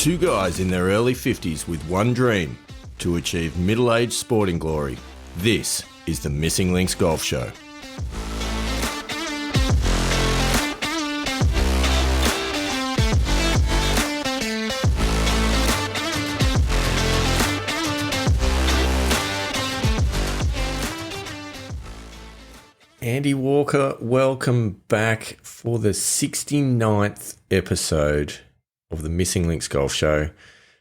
Two guys in their early 50s with one dream: to achieve middle-aged sporting glory. This is the Missing Links Golf Show. Andy Walker, welcome back for the 69th episode of the Missing Links Golf Show.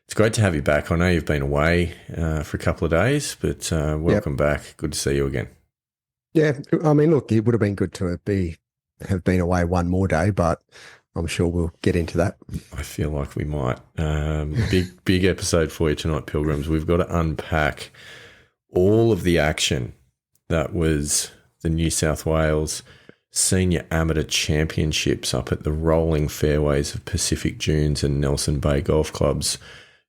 It's great to have you back. I know you've been away for a couple of days, but welcome back. Good to see you again. Yeah, I mean, look, it would have been good to have been away one more day, but I'm sure we'll get into that. I feel like we might. Big episode for you tonight, Pilgrims. We've got to unpack all of the action that was the New South Wales Senior Amateur Championships up at the rolling fairways of Pacific Dunes and Nelson Bay Golf Clubs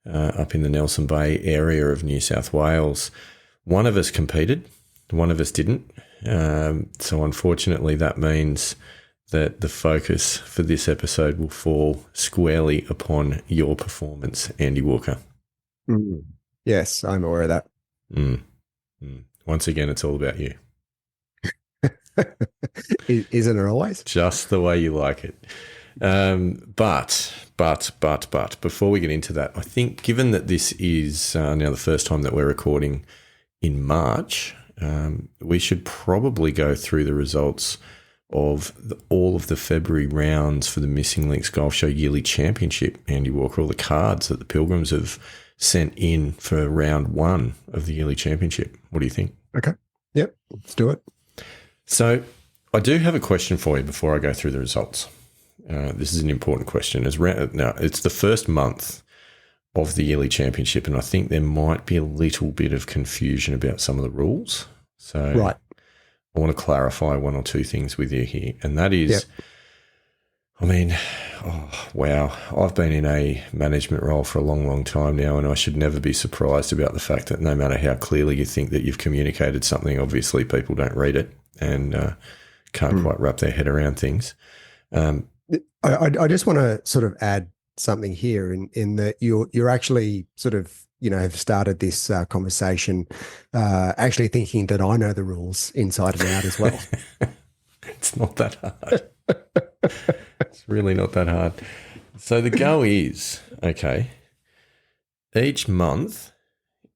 up in the Nelson Bay area of New South Wales. One of us competed, one of us didn't. So unfortunately, that means that the focus for this episode will fall squarely upon your performance, Andy Walker. Yes, I'm aware of that. Once again, it's all about you. Isn't it always? Just the way you like it. But before we get into that, I think given that this is now the first time that we're recording in March, we should probably go through the results of all of the February rounds for the Missing Links Golf Show Yearly Championship, Andy Walker, all the cards that the Pilgrims have sent in for round one of the Yearly Championship. What do you think? Okay. Yep, let's do it. So I do have a question for you before I go through the results. This is an important question. Now, it's the first month of the Yearly Championship, and I think there might be a little bit of confusion about some of the rules. So right. I want to clarify one or two things with you here, and that is, I mean, wow, I've been in a management role for a long, long time now, and I should never be surprised about the fact that no matter how clearly you think that you've communicated something, obviously people don't read it and can't quite wrap their head around things. I just want to sort of add something here in that you're actually sort of, have started this conversation actually thinking that I know the rules inside and out as well. It's not that hard. It's really not that hard. So the go is, okay, each month,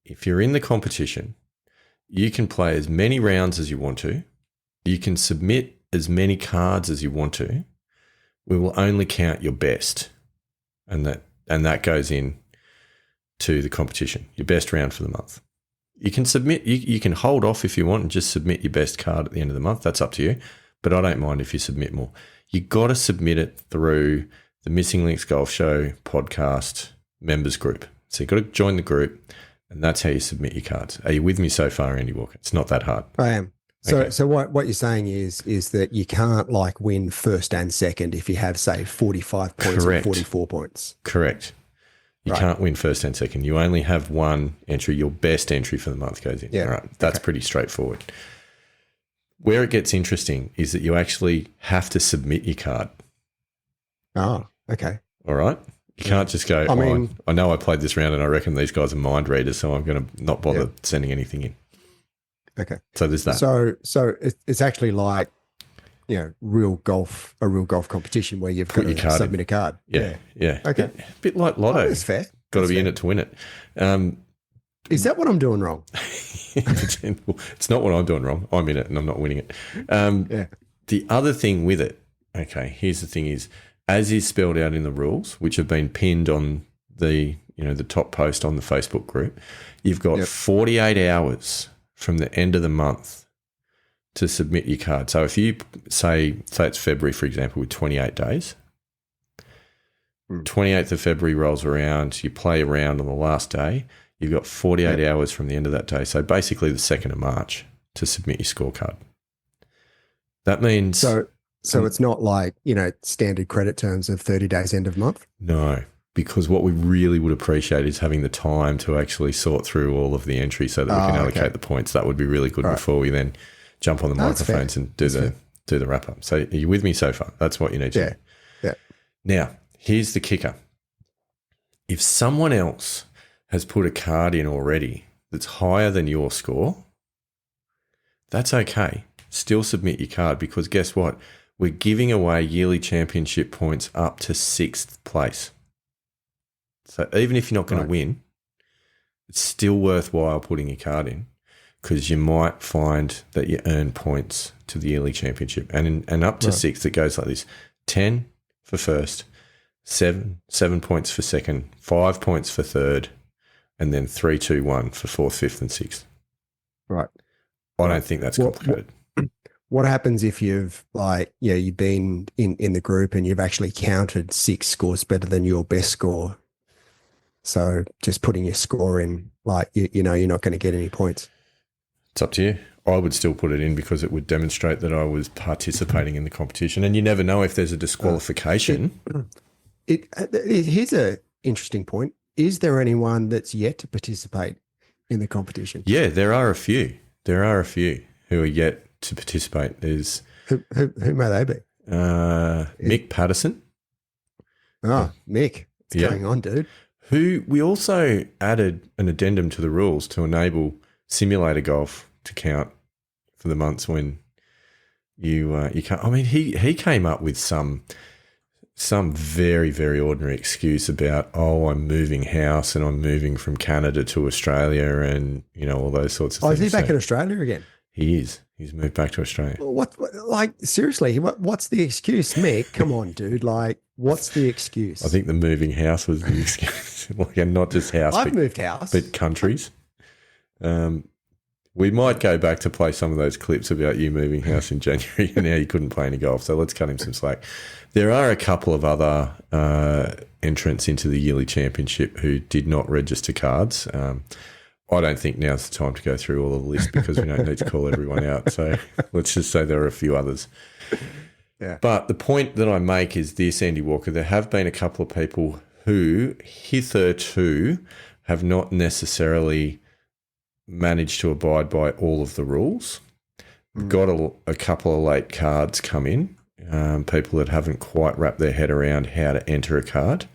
if you're in the competition, you can play as many rounds as you want to. You can submit as many cards as you want to. We will only count your best, and that goes in to the competition, your best round for the month. You can submit, you can hold off if you want and just submit your best card at the end of the month. That's up to you, but I don't mind if you submit more. You got to submit it through the Missing Links Golf Show podcast members group. So you've got to join the group, and that's how you submit your cards. Are you with me so far, Andy Walker? It's not that hard. I am. So what you're saying is that you can't win first and second if you have, say, 45 points or 44 points. Correct. You can't win first and second. You only have one entry. Your best entry for the month goes in. Yeah. All right. That's pretty straightforward. Where it gets interesting is that you actually have to submit your card. Oh, okay. All right. You can't just go, I know I played this round and I reckon these guys are mind readers, so I'm going to not bother sending anything in. Okay. So there's that. So it's actually like, a real golf competition where you've got to submit a card. Yeah. Okay. A bit like Lotto. That's fair. Got to be in it to win it. Is that what I'm doing wrong? It's not what I'm doing wrong. I'm in it and I'm not winning it. The other thing with it, okay, here's the thing is, as is spelled out in the rules, which have been pinned on the top post on the Facebook group, you've got 48 hours from the end of the month to submit your card. So if you say it's February, for example, with 28 days, 28th of February rolls around, you play a round on the last day, you've got 48 hours from the end of that day. So basically the 2nd of March to submit your scorecard. That means... So it's not like, standard credit terms of 30 days end of month? No, because what we really would appreciate is having the time to actually sort through all of the entries so that we can allocate the points. That would be really good before we then jump on the microphones and do the wrap up. So are you with me so far? That's what you need to do. Yeah. Now, here's the kicker. if someone else has put a card in already that's higher than your score, that's okay. Still submit your card, because guess what? We're giving away yearly championship points up to 6th place. So even if you're not going to win, it's still worthwhile putting your card in, because you might find that you earn points to the yearly championship. And up to 6th, it goes like this: 10 for first, 7 points for second, 5 points for third, and then 3, 2, 1 for 4th, 5th, and 6th. Right. I don't think that's complicated. What happens if you've you've been in the group and you've actually counted 6 scores better than your best score? So just putting your score in, you're not going to get any points. It's up to you. I would still put it in, because it would demonstrate that I was participating in the competition, and you never know if there's a disqualification. Here's an interesting point. Is there anyone that's yet to participate in the competition? Yeah, there are a few. There are a few who are yet to participate. There's who may they be? Mick Patterson. Oh, Mick. What's going on, dude? Who we also added an addendum to the rules to enable simulator golf to count for the months when you can't. I mean, he came up with some very, very ordinary excuse about, I'm moving house and I'm moving from Canada to Australia, and all those sorts of things. Is he back in Australia again? He is. He's moved back to Australia. Seriously, what's the excuse, Mick? Come on, dude. What's the excuse? I think the moving house was the excuse. And not just house. I've moved house. But countries. We might go back to play some of those clips about you moving house in January and how you couldn't play any golf. So let's cut him some slack. There are a couple of other entrants into the yearly championship who did not register cards. I don't think now's the time to go through all of the list, because we don't need to call everyone out. So let's just say there are a few others. Yeah. But the point that I make is this, Andy Walker: there have been a couple of people who hitherto have not necessarily managed to abide by all of the rules. Got a couple of late cards come in, people that haven't quite wrapped their head around how to enter a card.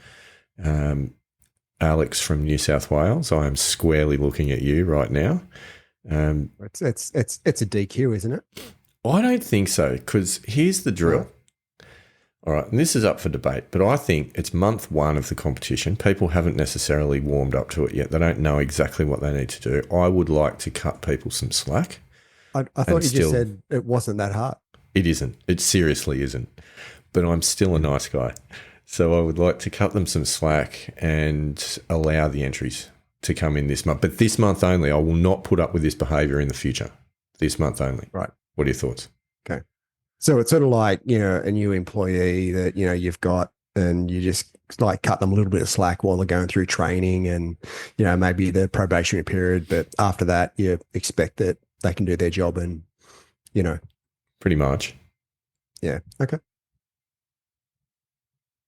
Alex from New South Wales, I am squarely looking at you right now. It's a DQ, isn't it? I don't think so, because here's the drill. All right, and this is up for debate, but I think it's month 1 of the competition. People haven't necessarily warmed up to it yet. They don't know exactly what they need to do. I would like to cut people some slack. I thought you just said it wasn't that hard. It isn't. It seriously isn't. But I'm still a nice guy. So I would like to cut them some slack and allow the entries to come in this month. But this month only. I will not put up with this behaviour in the future. This month only. Right. What are your thoughts? Okay. So it's sort of like, a new employee that, you've got, and you just cut them a little bit of slack while they're going through training and, maybe the probationary period. But after that, you expect that they can do their job and, Pretty much. Yeah. Okay.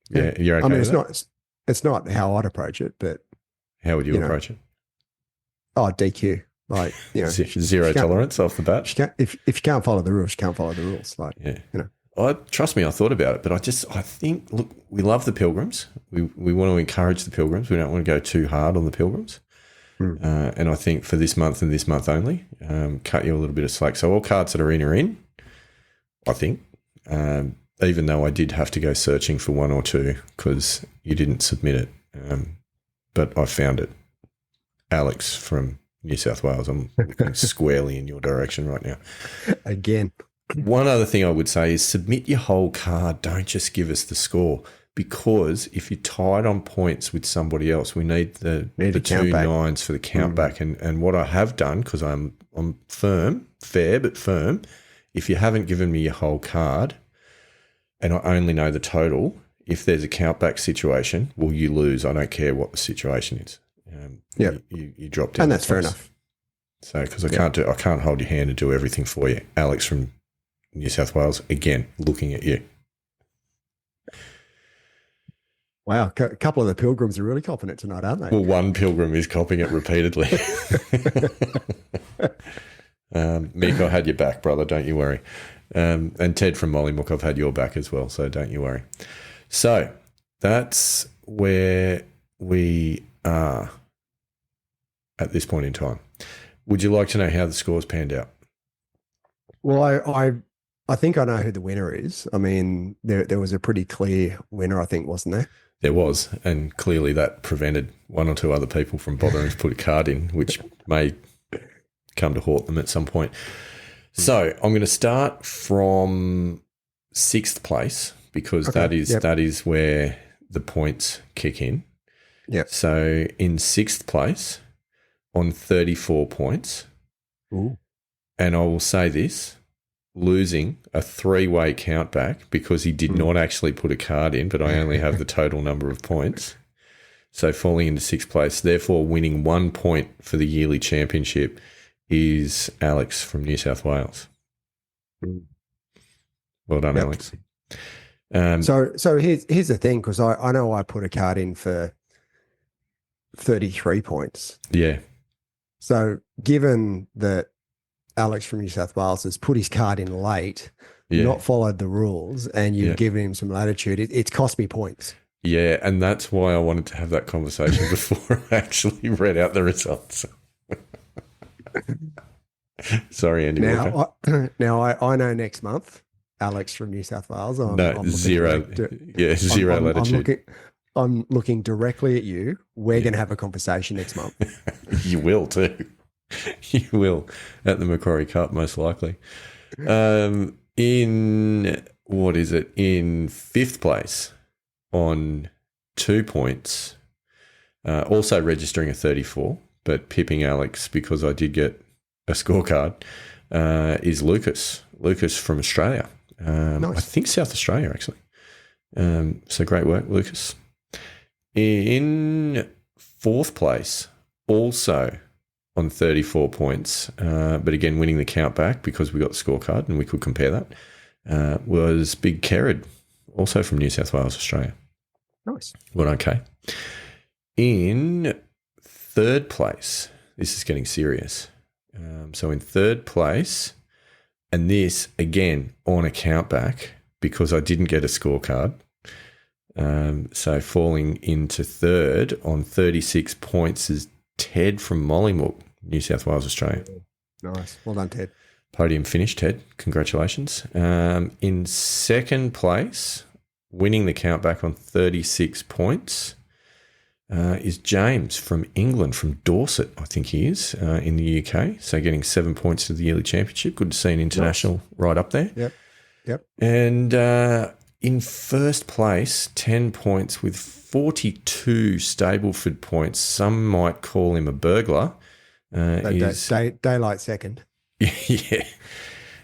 Yeah, you're okay. I mean, with it's not how I'd approach it, but how would you approach it? Oh, DQ. Zero tolerance off the bat. If you can't follow the rules, you can't follow the rules. Trust me, I thought about it, but I think, look, we love the Pilgrims. We want to encourage the Pilgrims. We don't want to go too hard on the Pilgrims. And I think for this month and this month only, cut you a little bit of slack. So all cards that are in are in, I think. Even though I did have to go searching for one or two because you didn't submit it. But I found it. Alex from New South Wales. I'm looking squarely in your direction right now. Again. One other thing I would say is submit your whole card. Don't just give us the score, because if you're tied on points with somebody else, we need the two nines for the count back. And what I have done, because I'm firm, fair but firm, if you haven't given me your whole card and I only know the total, if there's a count back situation, well, you lose. I don't care what the situation is. You drop down. And that's fair enough. So, because I can't hold your hand and do everything for you. Alex from New South Wales, again, looking at you. Wow, a couple of the Pilgrims are really copping it tonight, aren't they? Well, one Pilgrim is copping it repeatedly. Mick, I had your back, brother, don't you worry. And Ted from Mollymook, I've had your back as well, so don't you worry. So that's where we are at this point in time. Would you like to know how the scores panned out? Well, I think I know who the winner is. I mean, there was a pretty clear winner, I think, wasn't there? There was, and clearly that prevented one or two other people from bothering to put a card in, which may come to haunt them at some point. So I'm going to start from 6th place because that is where the points kick in. Yep. So in 6th place on 34 points, Ooh. and I will say this, losing a 3-way count back because he did not actually put a card in, but I only have the total number of points. So falling into 6th place, therefore winning 1 point for the yearly championship is Alex from New South Wales. Well done, Alex. So here's the thing, because I know I put a card in for 33 points. Yeah. So given that Alex from New South Wales has put his card in late, not followed the rules, and you've given him some latitude, it's cost me points. Yeah, and that's why I wanted to have that conversation before I actually read out the results. Sorry, Andy. Now I know next month, Alex from New South Wales. Zero latitude. I'm looking directly at you. We're going to have a conversation next month. You will too. You will at the Macquarie Cup, most likely. In 5th place on 2 points, also registering a 34, but pipping Alex because I did get a scorecard, is Lucas. Lucas from Australia. Nice. I think South Australia, actually. So great work, Lucas. In 4th place, also on 34 points, but again, winning the count back because we got the scorecard and we could compare that, was Big Kerrod, also from New South Wales, Australia. Nice. Well, okay. In 3rd place, this is getting serious. So in 3rd place, and this, again, on a count back because I didn't get a scorecard. So falling into 3rd on 36 points is Ted from Mollymook, New South Wales, Australia. Nice. Well done, Ted. Podium finish, Ted. Congratulations. In 2nd place, winning the count back on 36 points, is James from England, from Dorset, I think he is, in the UK. So getting 7 points to the yearly championship. Good to see an international right up there. Yep. And in 1st place, 10 points with 42 Stableford points. Some might call him a burglar. Daylight 2nd.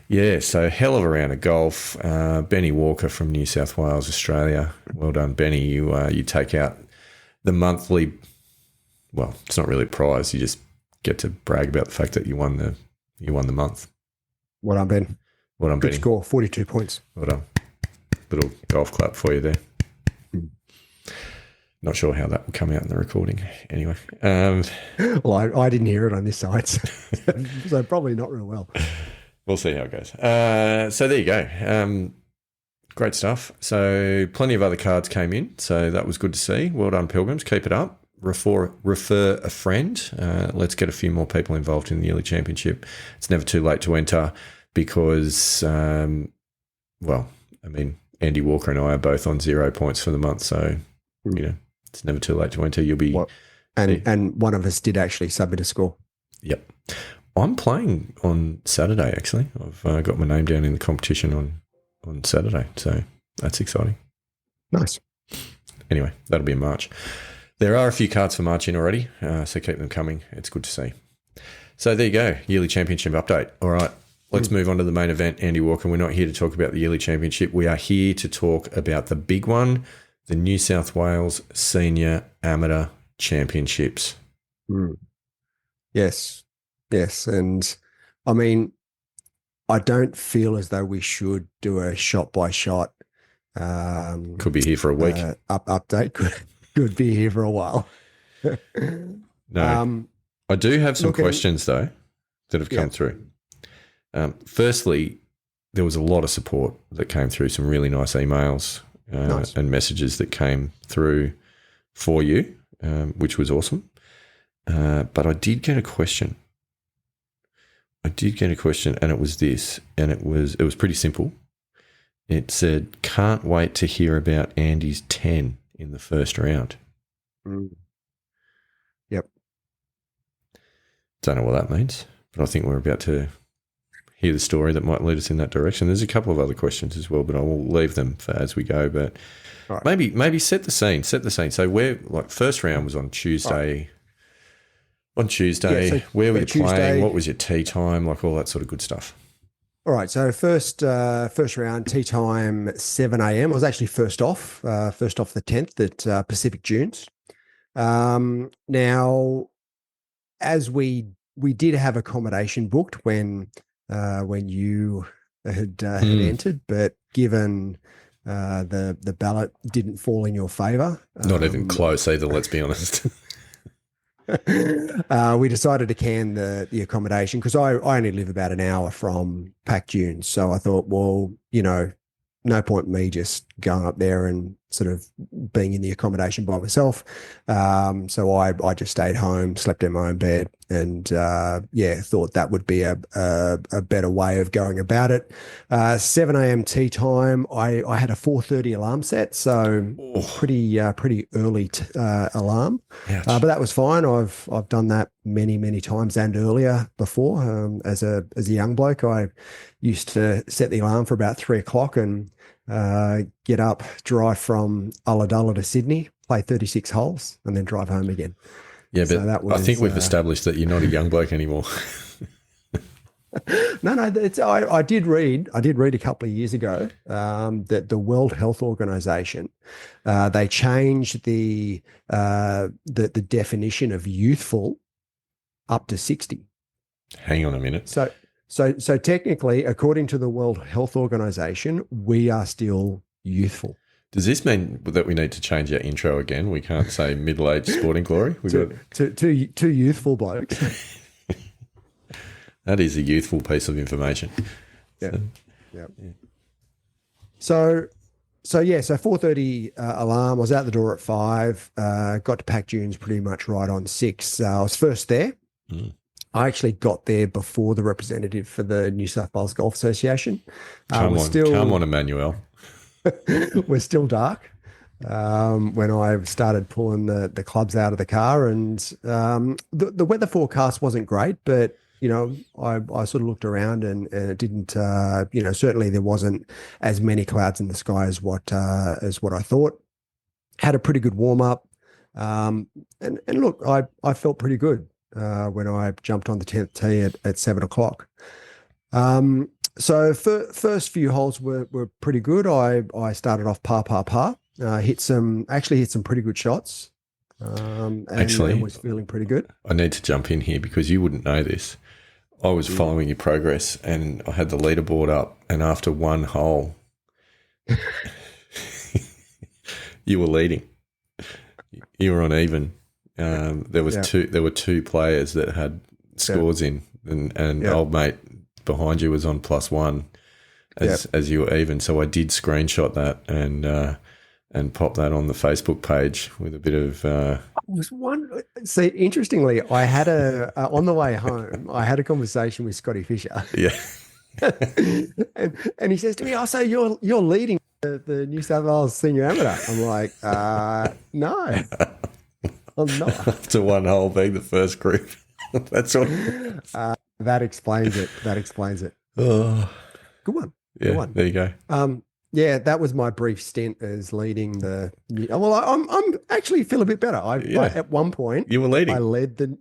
Yeah. So hell of a round of golf. Benny Walker from New South Wales, Australia. Well done, Benny. You take out the monthly. Well, it's not really a prize. You just get to brag about the fact that you won the month. Well done, Ben. Well done, Benny. Good score, 42 points. Well done. Little golf clap for you there. Not sure how that will come out in the recording. Anyway. Well, I didn't hear it on this side, so probably not real well. We'll see how it goes. So there you go. Great stuff. So plenty of other cards came in, so that was good to see. Well done, Pilgrims. Keep it up. Refer a friend. Let's get a few more people involved in the yearly championship. It's never too late to enter because, Andy Walker and I are both on 0 points for the month, so it's never too late to enter. You'll be and one of us did actually submit a score. Yep, I'm playing on Saturday. Actually, I've got my name down in the competition on Saturday, so that's exciting. Nice. Anyway, that'll be in March. There are a few cards for March in already, so keep them coming. It's good to see. So there you go, yearly championship update. All right. Let's move on to the main event, Andy Walker. We're not here to talk about the yearly championship. We are here to talk about the big one, the New South Wales Senior Amateur Championships. Yes. And I mean, I don't feel as though we should do a shot-by-shot. Could be here for a week. Update. Could be here for a while. No. I do have some questions, though, that have come through. Firstly, there was a lot of support that came through, some really nice emails and messages that came through for you. which was awesome. But I did get a question. And it was this, and it was pretty simple. It said, "Can't wait to hear about Andy's 10 in the first round." Yep. Don't know what that means, but I think we're about to hear the story that might lead us in that direction. There's a couple of other questions as well, but I will leave them for as we go. But right. maybe set the scene. So we're like first round was on Tuesday. Right. On Tuesday, yeah, so where were you playing? What was your tee time? Like all that sort of good stuff. All right. So first round, tee time 7 a.m. I was actually first off the 10th at Pacific Dunes. Now, as we did have accommodation booked when you had entered, but given the ballot didn't fall in your favour, not even close either. Let's be honest. We decided to can the accommodation because I only live about an hour from Pac Dunes. So I thought, well, no point in me just going up there and sort of being in the accommodation by myself. So I just stayed home, slept in my own bed, and thought that would be a better way of going about it. 7 a.m. tee time. I had a 4:30 alarm set, so pretty early alarm. But that was fine. I've done that many times and earlier before. As a young bloke, I used to set the alarm for about 3 o'clock and get up, drive from Ulladulla to Sydney, play 36 holes, and then drive home again. Yeah, but that was, I think we've established that you're not a young bloke anymore. No, I did read a couple of years ago that the World Health Organization they changed the definition of youthful up to 60. Hang on a minute. So technically, according to the World Health Organization, we are still youthful. Does this mean that we need to change our intro again? We can't say middle-aged sporting glory. Two youthful blokes. That is a youthful piece of information. Yeah. So 4:30 alarm. I was out the door at 5. Got to Pac Dunes pretty much right on 6. I was first there. I actually got there before the representative for the New South Wales Golf Association. Come on, Emmanuel. We're still dark when I started pulling the clubs out of the car, and the weather forecast wasn't great, but I sort of looked around and it didn't. Certainly there wasn't as many clouds in the sky as what I thought. Had a pretty good warm up, and look, I felt pretty good when I jumped on the 10th tee at 7 o'clock. So first few holes were pretty good. I started off par. Hit some pretty good shots. And was feeling pretty good. I need to jump in here because you wouldn't know this. I was following your progress and I had the leaderboard up, and after one hole, you were leading. You were on even. There were two players that had scores in, and old mate behind you was on +1 as you were even. So I did screenshot that and pop that on the Facebook page with a bit of. See, interestingly, I had on the way home, I had a conversation with Scotty Fisher. Yeah, and he says to me, "Oh, so you're leading the New South Wales Senior Amateur?" I'm like, "No, I'm not." After one hole being the first group, that's all. That explains it. Oh, good one. Yeah, good one. There you go. Yeah, that was my brief stint as leading the. Well, I'm actually feel a bit better. At one point you were leading. I led the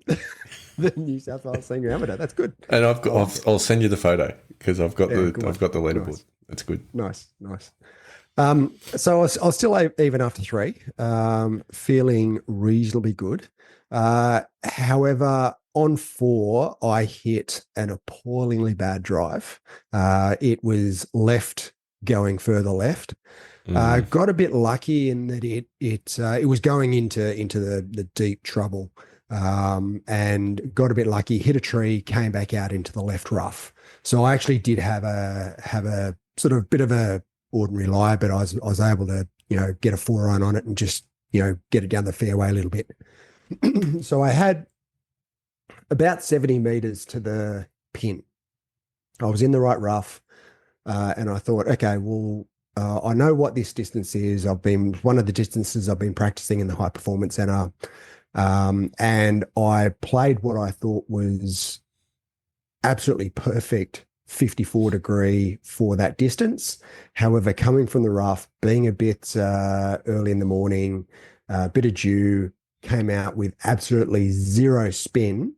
New South Wales Senior Amateur. That's good. And I'll send you the photo because I've got the leaderboard. Nice. That's good. Nice. So I was still even after 3, feeling reasonably good. However, on 4, I hit an appallingly bad drive. It was left. Going further left, got a bit lucky in that it was going into the deep trouble, and got a bit lucky. Hit a tree, came back out into the left rough. So I actually did have a sort of bit of a ordinary lie, but I was able to get a 4-iron on it and just get it down the fairway a little bit. So I had about 70 meters to the pin. I was in the right rough, and I thought, okay, well, I know what this distance is. One of the distances I've been practicing in the high performance center, and I played what I thought was absolutely perfect 54 degree for that distance. However, coming from the rough, being a bit early in the morning, a bit of dew, came out with absolutely zero spin,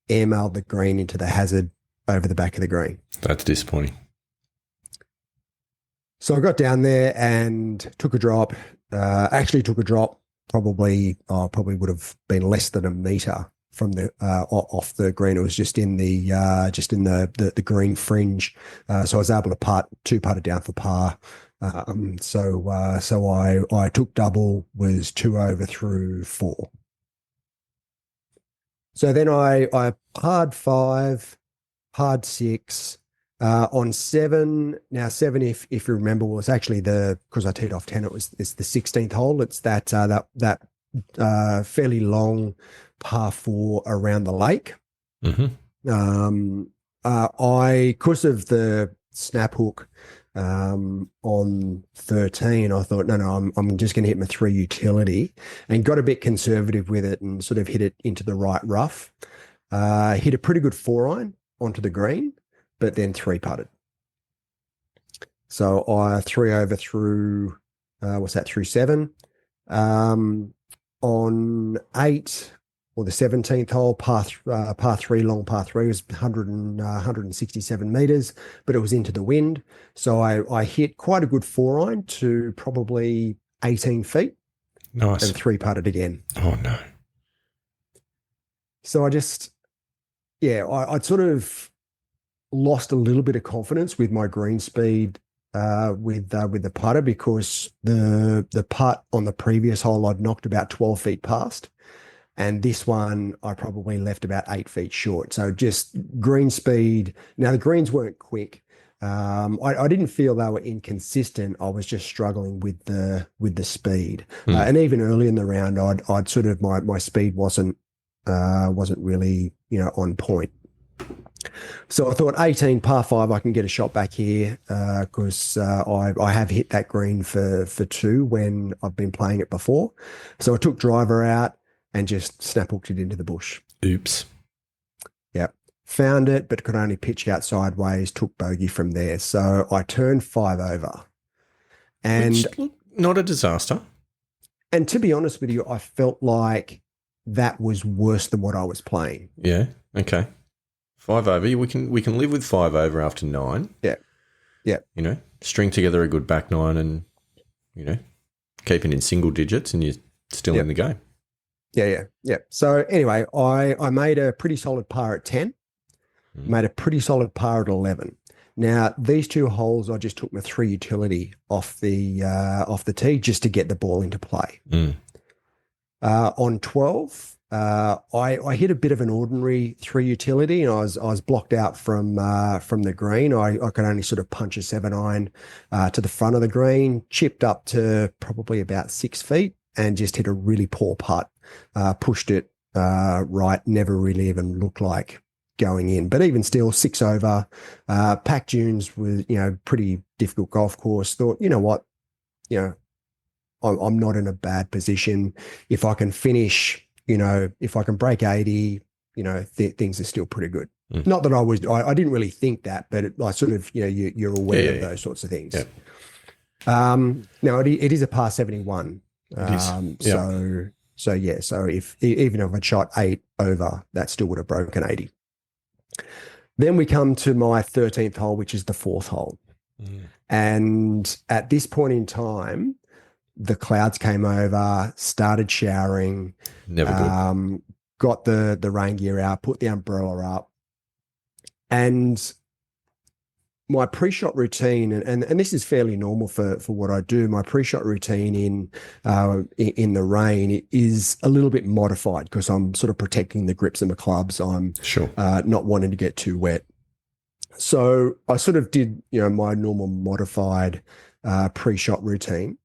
airmailed the green into the hazard over the back of the green. That's disappointing. So I got down there and took a drop. Actually took a drop probably would have been less than a meter from the off the green. It was just in the green fringe. So I was able to two putted down for par. So I took double, was 2 over through 4. So then I parred 5, parred 6. On 7, now 7, if you remember, was actually because I teed off 10, it's the 16th hole. It's that fairly long par 4 around the lake. Mm-hmm. Because of the snap hook on 13, I thought, no, I'm just going to hit my 3 utility, and got a bit conservative with it and sort of hit it into the right rough. Hit a pretty good 4-iron onto the green, but then 3 putted. So I 3 over through, through 7. On 8, or the 17th hole, par 3, long par 3, was 167 meters, but it was into the wind. So I hit quite a good 4-iron to probably 18 feet. Nice. And 3 putted again. Oh, no. So I'd sort of lost a little bit of confidence with my green speed with the putter, because the putt on the previous hole I'd knocked about 12 feet past, and this one I probably left about 8 feet short. So just green speed. Now the greens weren't quick. I didn't feel they were inconsistent. I was just struggling with the speed. And even early in the round, I'd sort of my speed wasn't really on point. So I thought 18 par 5, I can get a shot back here, because I have hit that green for 2 when I've been playing it before. So I took driver out and just snap hooked it into the bush. Oops. Yeah. Found it, but could only pitch out sideways, took bogey from there. So I turned 5 over. And not a disaster. And to be honest with you, I felt like that was worse than what I was playing. Yeah. Okay. 5 over. We can live with 5 over after 9. Yeah. Yeah. String together a good back 9 and, keep it in single digits, and you're still in the game. Yeah. So anyway, I made a pretty solid par at 10, made a pretty solid par at 11. Now, these 2 holes, I just took my 3 utility off the tee just to get the ball into play. On 12, I hit a bit of an ordinary 3 utility, and I was blocked out from the green. I could only sort of punch a 7-iron to the front of the green, chipped up to probably about 6 feet, and just hit a really poor putt. Pushed it right, never really even looked like going in. But even still, 6 over. Pack Dunes was, pretty difficult golf course. Thought, you know what, I'm not in a bad position. If I can finish, if I can break 80, things are still pretty good. Not that I didn't really think that, but I sort of, you're aware of those sorts of things. Yeah. Now it is a par 71. So even if I shot 8 over, that still would have broken 80. Then we come to my 13th hole, which is the 4th hole. And at this point in time, the clouds came over, started showering. Never good. Got the rain gear out, put the umbrella up. And my pre-shot routine, and this is fairly normal for what I do, my pre-shot routine in the rain is a little bit modified, because I'm sort of protecting the grips of my clubs. I'm not wanting to get too wet. So I sort of did, my normal modified pre-shot routine.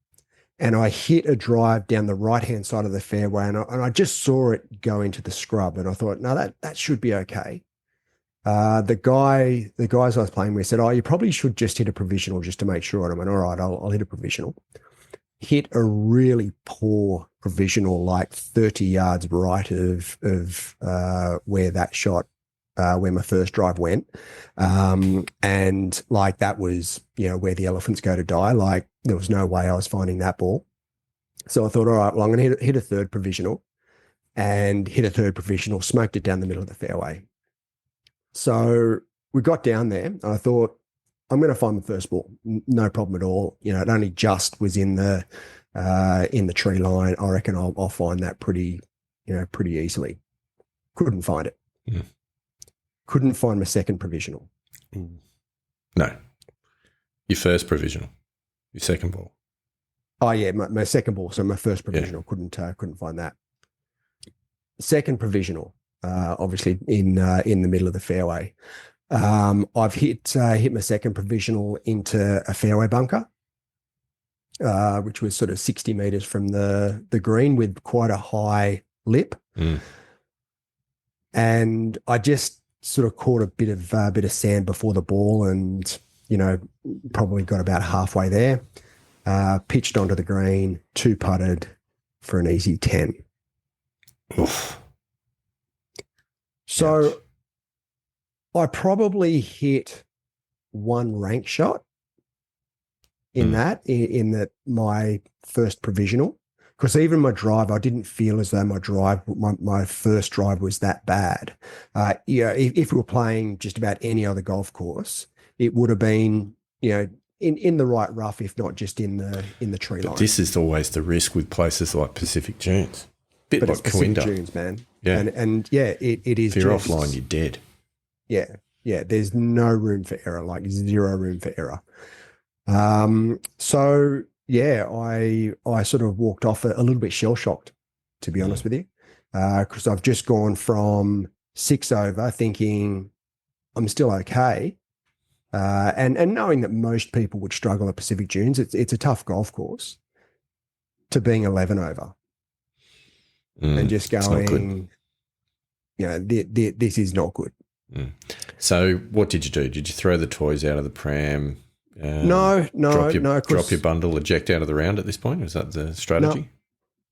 and I hit a drive down the right-hand side of the fairway, and I just saw it go into the scrub, and I thought, no, that should be okay. The guys I was playing with said, "Oh, you probably should just hit a provisional just to make sure." And I went, "All right, I'll hit a provisional." Hit a really poor provisional, like 30 yards right of where that shot, where my first drive went, and like that was, where the elephants go to die. Like there was no way I was finding that ball. So I thought, all right, well, I'm going to hit a third provisional, and hit a third provisional, smoked it down the middle of the fairway. So we got down there, and I thought, I'm going to find the first ball, no problem at all. It only just was in the tree line. I reckon I'll find that pretty easily. Couldn't find it. Mm. Couldn't find my second provisional. No, your first provisional, your second ball. Oh yeah, my second ball. So my first provisional, couldn't find that. Second provisional, obviously in the middle of the fairway. I've hit my second provisional into a fairway bunker, which was sort of 60 meters from the green with quite a high lip. And I just sort of caught a bit of sand before the ball, and probably got about halfway there. Pitched onto the green, 2-putted for an easy 10. Oof. So Ouch. I probably hit one rank shot in that my first provisional, because even my drive, I didn't feel as though my first drive was that bad. If we were playing just about any other golf course, it would have been, in the right rough, if not just in the tree line. This is always the risk with places like Pacific Dunes. Bit but like it's Pacific Coimbra. Dunes, man. Yeah. And it is. If you're just, offline, you're dead. Yeah. Yeah. There's no room for error, like zero room for error. So yeah, I sort of walked off a little bit shell shocked, to be honest with you, because I've just gone from 6 over thinking I'm still okay. And knowing that most people would struggle at Pacific Dunes, it's a tough golf course, to being 11 over. And just going, this is not good. So what did you do? Did you throw the toys out of the pram? No. Drop your bundle, eject out of the round at this point? Was that the strategy?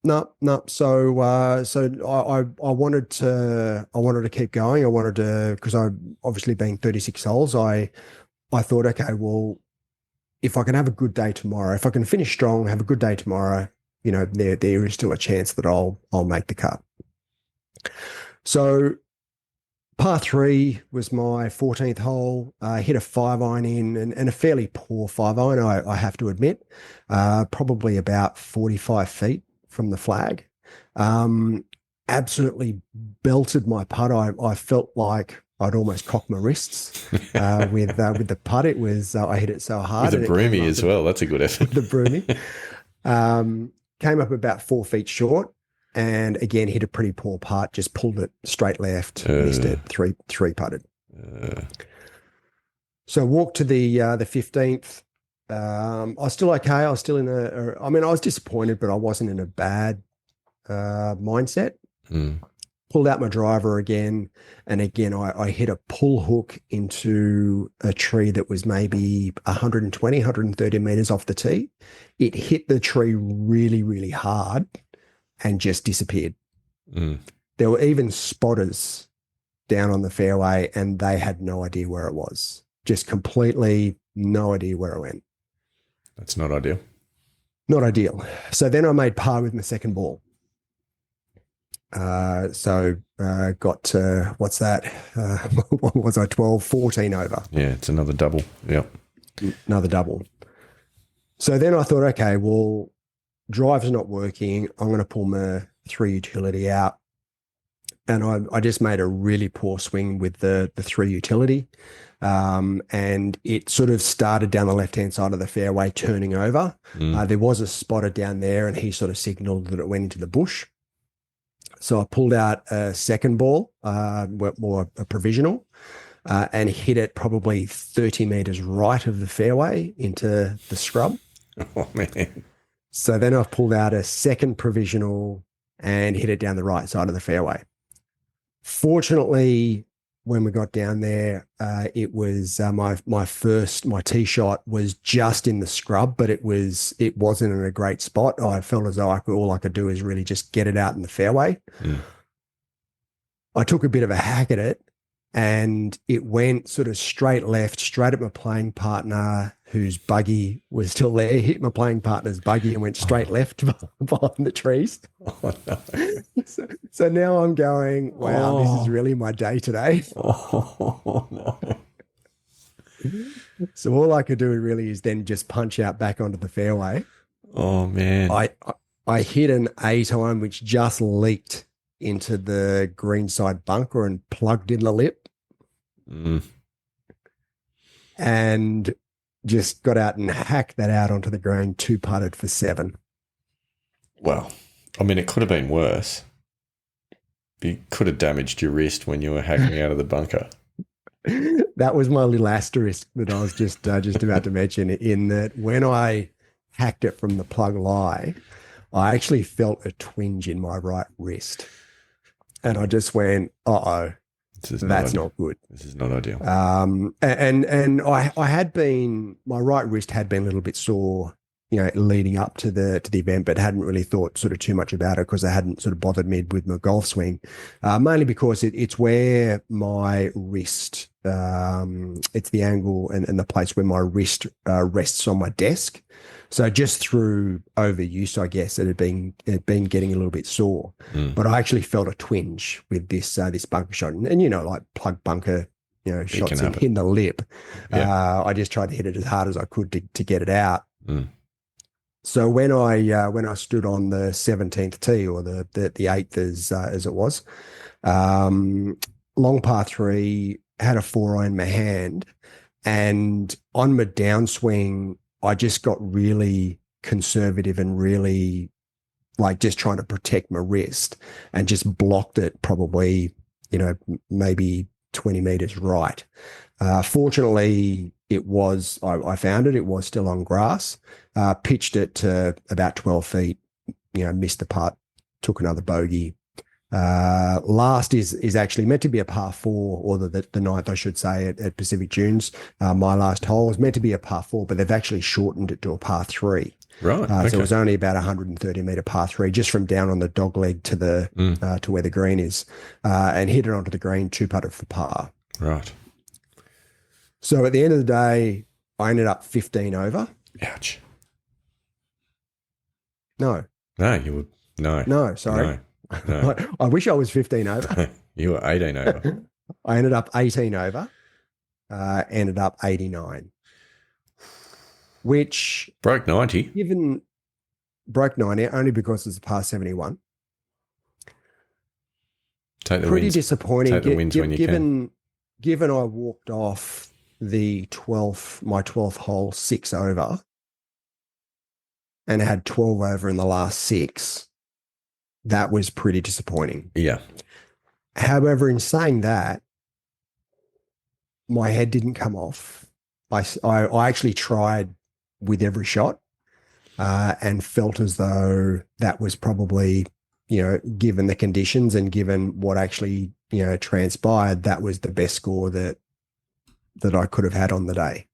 No. So I wanted to keep going. I wanted to, because I obviously being 36 holes, I thought, okay, well, if I can have a good day tomorrow, if I can finish strong, have a good day tomorrow, there is still a chance that I'll make the cut. So par 3 was my 14th hole. I hit a 5-iron in, and a fairly poor 5-iron, I have to admit, probably about 45 feet from the flag. Absolutely belted my putt. I felt like I'd almost cocked my wrists with the putt. It was I hit it so hard. With a broomy as well. That's a good effort. With the broomy. Came up about 4 feet short, and again hit a pretty poor putt. Just pulled it straight left, missed it, three putted. So walked to the 15th. I was still okay. I was still I was disappointed, but I wasn't in a bad mindset. Pulled out my driver again, and again I hit a pull hook into a tree that was maybe 120, 130 meters off the tee. It hit the tree really, really hard and just disappeared. There were even spotters down on the fairway, and they had no idea where it was. Just completely no idea where it went. That's not ideal. Not ideal. So then I made par with my second ball. Got to, what's that? What was I, 12, 14 over? Yeah, it's another double. Yep. Another double. So then I thought, okay, well, drive's not working. I'm going to pull my 3 utility out. And I just made a really poor swing with the 3 utility. And it sort of started down the left-hand side of the fairway, turning over. There was a spotter down there, and he sort of signaled that it went into the bush. So I pulled out a second ball, more a provisional, and hit it probably 30 meters right of the fairway into the scrub. Oh, man. So then I've pulled out a second provisional and hit it down the right side of the fairway. Fortunately, when we got down there, it was my tee shot was just in the scrub, but it wasn't in a great spot. I felt as though all I could do is really just get it out in the fairway. Mm. I took a bit of a hack at it, and it went sort of straight left, straight at my playing partner, whose buggy was still there. Hit my playing partner's buggy and went straight left behind the trees. Oh, no. So now I'm going, wow, this is really my day today. Oh, no. So all I could do really is then just punch out back onto the fairway. Oh, man. I hit an 8-iron, which just leaked into the greenside bunker and plugged in the lip. Mm. And just got out and hacked that out onto the green, 2-putted for 7. Well, I mean, it could have been worse. You could have damaged your wrist when you were hacking out of the bunker. That was my little asterisk that I was just about to mention, in that when I hacked it from the plug lie, I actually felt a twinge in my right wrist. And I just went, uh-oh, that's not good. This is not ideal. And I had been, my right wrist had been a little bit sore, leading up to the event, but hadn't really thought sort of too much about it because I hadn't sort of bothered me with my golf swing, mainly because it's where my wrist, it's the angle and the place where my wrist rests on my desk. So just through overuse, I guess, it had been getting a little bit sore. But I actually felt a twinge with this bunker shot, and like plug bunker, shots in the lip. Yeah. I just tried to hit it as hard as I could to get it out. So when I stood on the 17th tee, or the 8th as it was, long par 3, had a 4-iron in my hand, and on my downswing, I just got really conservative and really just trying to protect my wrist, and just blocked it probably, maybe 20 meters right. Fortunately, I found it was still on grass, pitched it to about 12 feet, missed the putt, took another bogey. Last is actually meant to be a par 4, or the ninth, I should say, at Pacific Dunes. My last hole was meant to be a par 4, but they've actually shortened it to a par 3. Right. Okay. So it was only about 130 meter par 3, just from down on the dog leg to to where the green is, and hit it onto the green, 2-putted for par. Right. So at the end of the day, I ended up 15 over. Ouch. No, you would no, sorry. No. I wish I was 15 over. You were 18 over. I ended up 18 over, ended up 89, which broke 90. Broke 90 only because it's a par 71. Take the Pretty wins. disappointing. Take the wins when you can. Given I walked off my 12th hole 6 over, and had 12 over in the last 6. That was pretty disappointing. Yeah. However, in saying that, my head didn't come off. I actually tried with every shot, and felt as though that was probably, given the conditions and given what actually, transpired, that was the best score that I could have had on the day.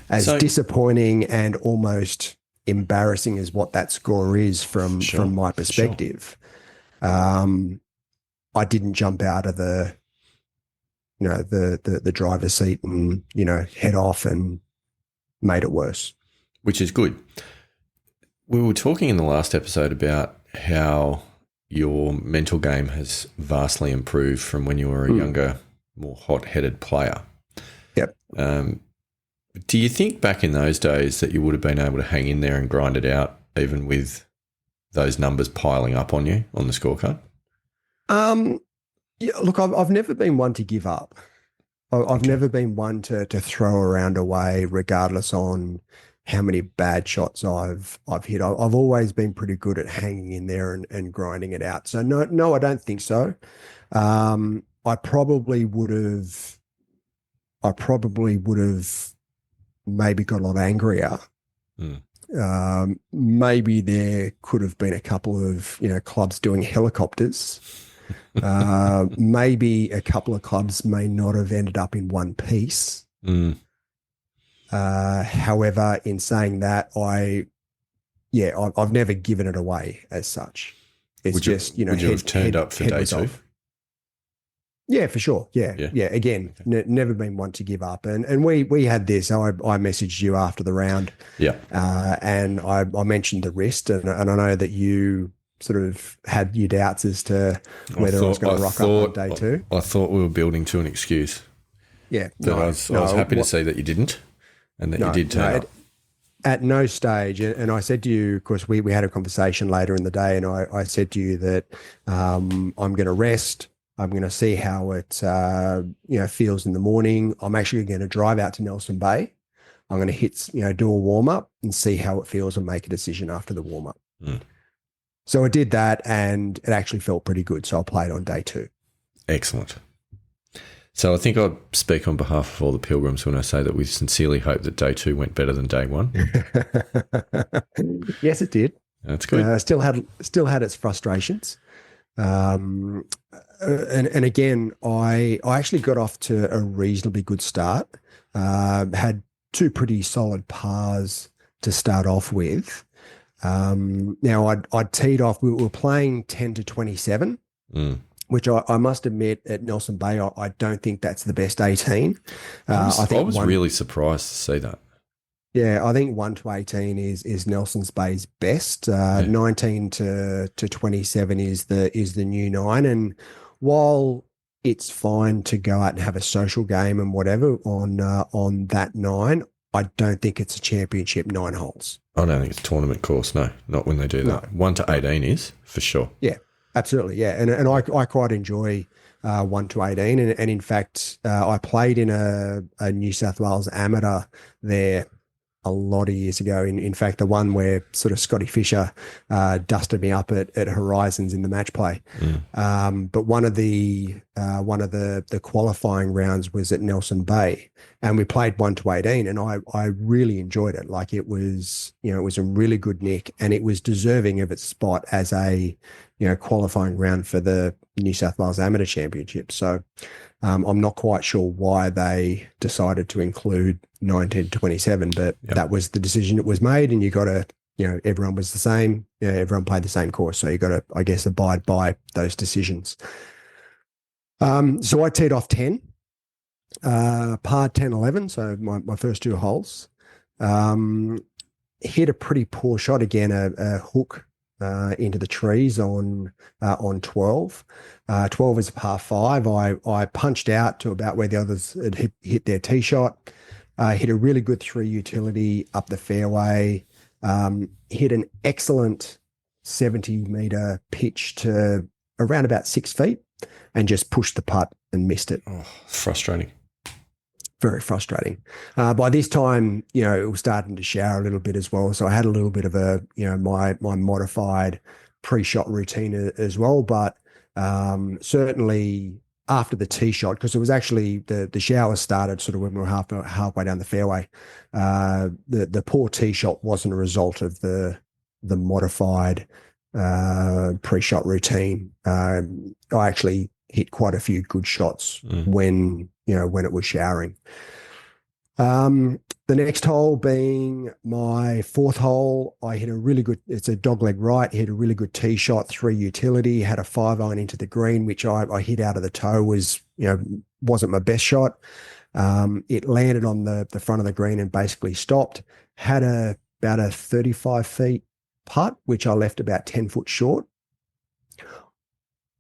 As disappointing and almost embarrassing as what that score is from my perspective, I didn't jump out of the driver's seat and head off and made it worse. Which is good. We were talking in the last episode about how your mental game has vastly improved from when you were a younger, more hot-headed player. Yep. Do you think back in those days that you would have been able to hang in there and grind it out, even with those numbers piling up on you on the scorecard? Yeah, look, I've never been one to give up. I've never been one to throw around away, regardless on how many bad shots I've hit. I've always been pretty good at hanging in there and grinding it out. So no, I don't think so. I probably would have maybe got a lot angrier Maybe there could have been a couple of, clubs doing helicopters. Maybe a couple of clubs may not have ended up in one piece. Mm. However, in saying that, I've never given it away as such. It's Would you have turned up for day two? Yeah, for sure. Yeah. Again, Okay. Never been one to give up. And we had this. I messaged you after the round. Yeah. And I mentioned the wrist, and I know that you sort of had your doubts as to whether I was going to rock up on day two. I thought we were building to an excuse. Yeah. But I was happy to see that you didn't, and that you did turn up. At no stage, and I said to you, of course, we had a conversation later in the day, and I said to you that I'm going to rest. I'm going to see how it feels in the morning. I'm actually going to drive out to Nelson Bay. I'm going to do a warm up and see how it feels and make a decision after the warm up. Mm. So I did that, and it actually felt pretty good. So I played on day two. Excellent. So I think I'll speak on behalf of all the Pilgrims when I say that we sincerely hope that day two went better than day one. Yes, it did. That's good. Still had its frustrations. And again, I actually got off to a reasonably good start. Had two pretty solid pars to start off with. Now I'd teed off. We were playing 10 to 27, which I must admit at Nelson Bay, I don't think that's the best 18. I was really surprised to see that. Yeah, I think 1 to 18 is Nelson's Bay's best. 19 to 27 is the new 9. And while it's fine to go out and have a social game and whatever on that 9, I don't think it's a championship 9 holes. I don't think it's a tournament course. No, not when they do that. No. 1 to 18 is for sure. Yeah, absolutely. Yeah, and I quite enjoy 1 to 18, and in fact, I played in a New South Wales amateur there a lot of years ago. In fact, the one where sort of Scotty Fisher dusted me up at Horizons in the match play. But one of the qualifying rounds was at Nelson Bay, and we played 1 to 18, and I really enjoyed it. Like it was a really good nick, and it was deserving of its spot as a qualifying round for the New South Wales Amateur Championship. So I'm not quite sure why they decided to include 19 to 27, but that was the decision that was made, and you got to, everyone was the same. Everyone played the same course. So you got to, I guess, abide by those decisions. So I teed off 10, par 10, 11. So my first two holes, hit a pretty poor shot again, a hook into the trees on 12. 12 is a par 5. I punched out to about where the others had hit their tee shot. Hit a really good 3 utility up the fairway. Hit an excellent 70-meter pitch to around about 6 feet, and just pushed the putt and missed it. Oh, frustrating. Very frustrating. By this time, it was starting to shower a little bit as well. So I had a little bit of a, my modified pre-shot routine as well. But certainly after the tee shot, because it was actually the shower started sort of when we were halfway down the fairway. The poor tee shot wasn't a result of the modified pre-shot routine. I actually hit quite a few good shots when it was showering. The next hole being my 4th hole, I hit a really good, it's a dogleg right, hit a really good tee shot, 3 utility, had a 5-iron into the green, which I hit out of the toe, wasn't my best shot. It landed on the front of the green and basically stopped. Had about a 35 feet putt, which I left about 10 foot short.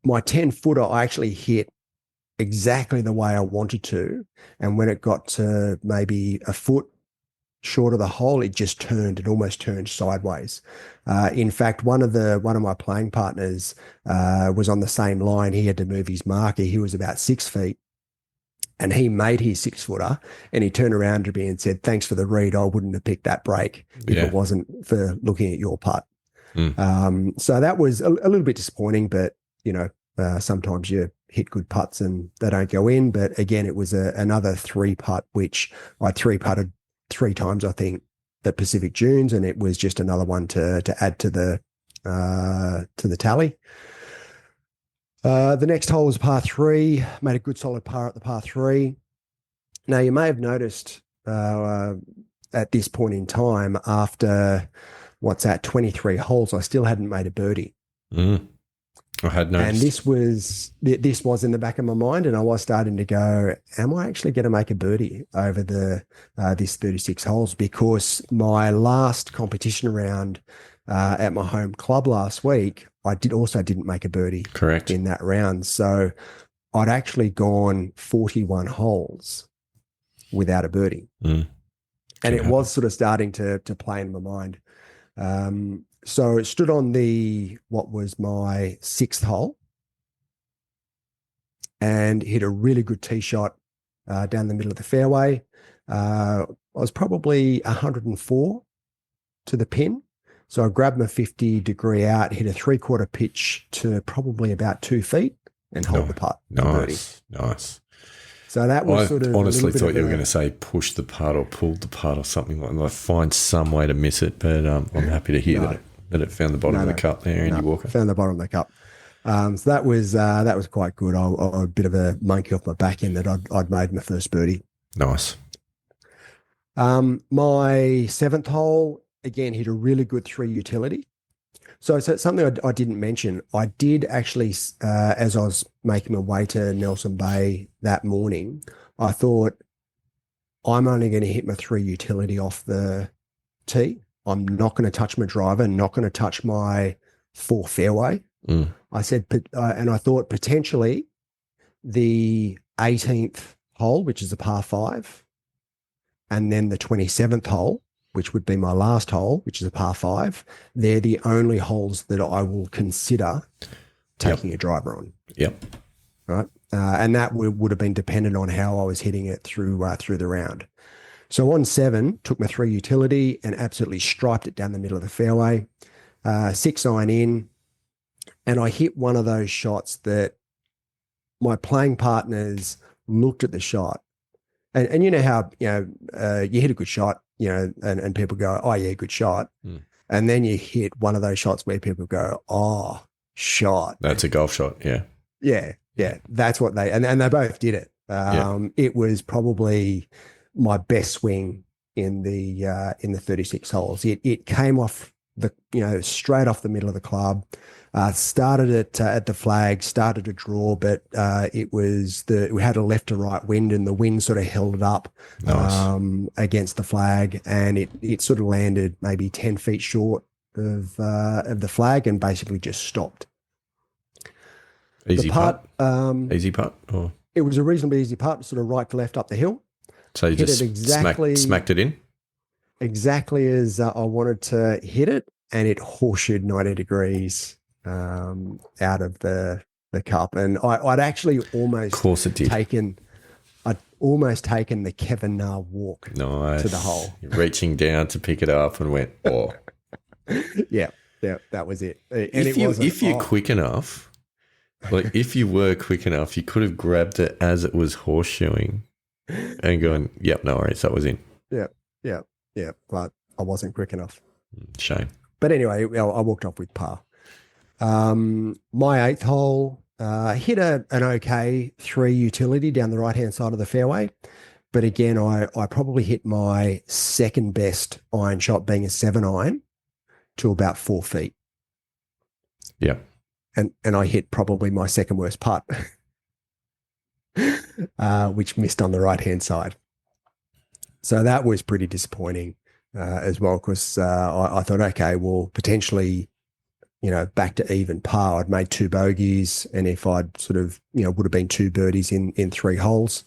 My 10-footer I actually hit exactly the way I wanted to. And when it got to maybe a foot short of the hole, it just turned. It almost turned sideways. In fact, one of my playing partners was on the same line. He had to move his marker. He was about 6 feet, and he made his 6-footer, and he turned around to me and said, "Thanks for the read. I wouldn't have picked that break if it wasn't for looking at your putt." So that was a little bit disappointing, but sometimes you hit good putts and they don't go in. But again, it was another 3-putt, which I 3-putted 3 times, I think, the Pacific Dunes, and it was just another one to add to the tally. The next hole was par 3. Made a good solid par at the par 3. Now, you may have noticed at this point in time, after 23 holes, I still hadn't made a birdie. I had noticed. And this was in the back of my mind, and I was starting to go, am I actually going to make a birdie over this 36 holes? Because my last competition round at my home club last week, I didn't make a birdie. Correct. In that round. So I'd actually gone 41 holes without a birdie. And it was sort of starting to play in my mind. So it stood on what was my 6th hole, and hit a really good tee shot down the middle of the fairway. I was probably 104 to the pin. So I grabbed my 50-degree out, hit a 3/4 pitch to probably about 2 feet, and hold the putt. Nice. So that was I honestly thought you were going to say push the putt or pulled the putt or something like that. I find some way to miss it, but I'm happy to hear that it found the bottom of the cup there, Andy Walker. Found the bottom of the cup. So that was quite good. I a bit of a monkey off my back end that I'd made my first birdie. Nice. My 7th hole, again, hit a really good 3 utility. So something I didn't mention, I did actually, as I was making my way to Nelson Bay that morning, I thought, I'm only going to hit my 3 utility off the tee. I'm not going to touch my driver, not going to touch my 4 fairway. I said, and I thought potentially the 18th hole, which is a par 5, and then the 27th hole, which would be my last hole, which is a par 5, they're the only holes that I will consider taking a driver on. Yep. Right. And that would have been dependent on how I was hitting it through the round. So on 7, took my 3 utility and absolutely striped it down the middle of the fairway. 6-iron in, and I hit one of those shots that my playing partners looked at the shot. And you know how, you hit a good shot, and people go, oh, yeah, good shot. And then you hit one of those shots where people go, oh, shot. That's a golf shot, yeah. Yeah. That's what they both did it. It was probably my best swing in the 36 holes. It came off straight off the middle of the club. Started at the flag, started to draw, but we had a left to right wind, and the wind sort of held it up against the flag, and it sort of landed maybe 10 feet short of the flag and basically just stopped. Easy putt? Easy putt? Or? It was a reasonably easy putt, sort of right to left up the hill. So you just smacked it in? Exactly as I wanted to hit it, and it horseshoed 90 degrees out of the cup. And I'd actually almost taken the Kevin Na walk to the hole. Reaching down to pick it up and went, oh. Yeah, that was it. And if you're quick enough, if you were quick enough, you could have grabbed it as it was horseshoeing and gone, yep, no worries, that was in. Yeah, but I wasn't quick enough. Shame. But anyway, I walked off with par. My 8th hole, hit an okay 3 utility down the right-hand side of the fairway. But again, I probably hit my second best iron shot, being a 7-iron, to about 4 feet. Yeah. And I hit probably my second worst putt, which missed on the right-hand side. So that was pretty disappointing as well, because I thought, okay, well, potentially, back to even par. I'd made 2 bogeys, and if I'd sort of, would have been 2 birdies in 3 holes,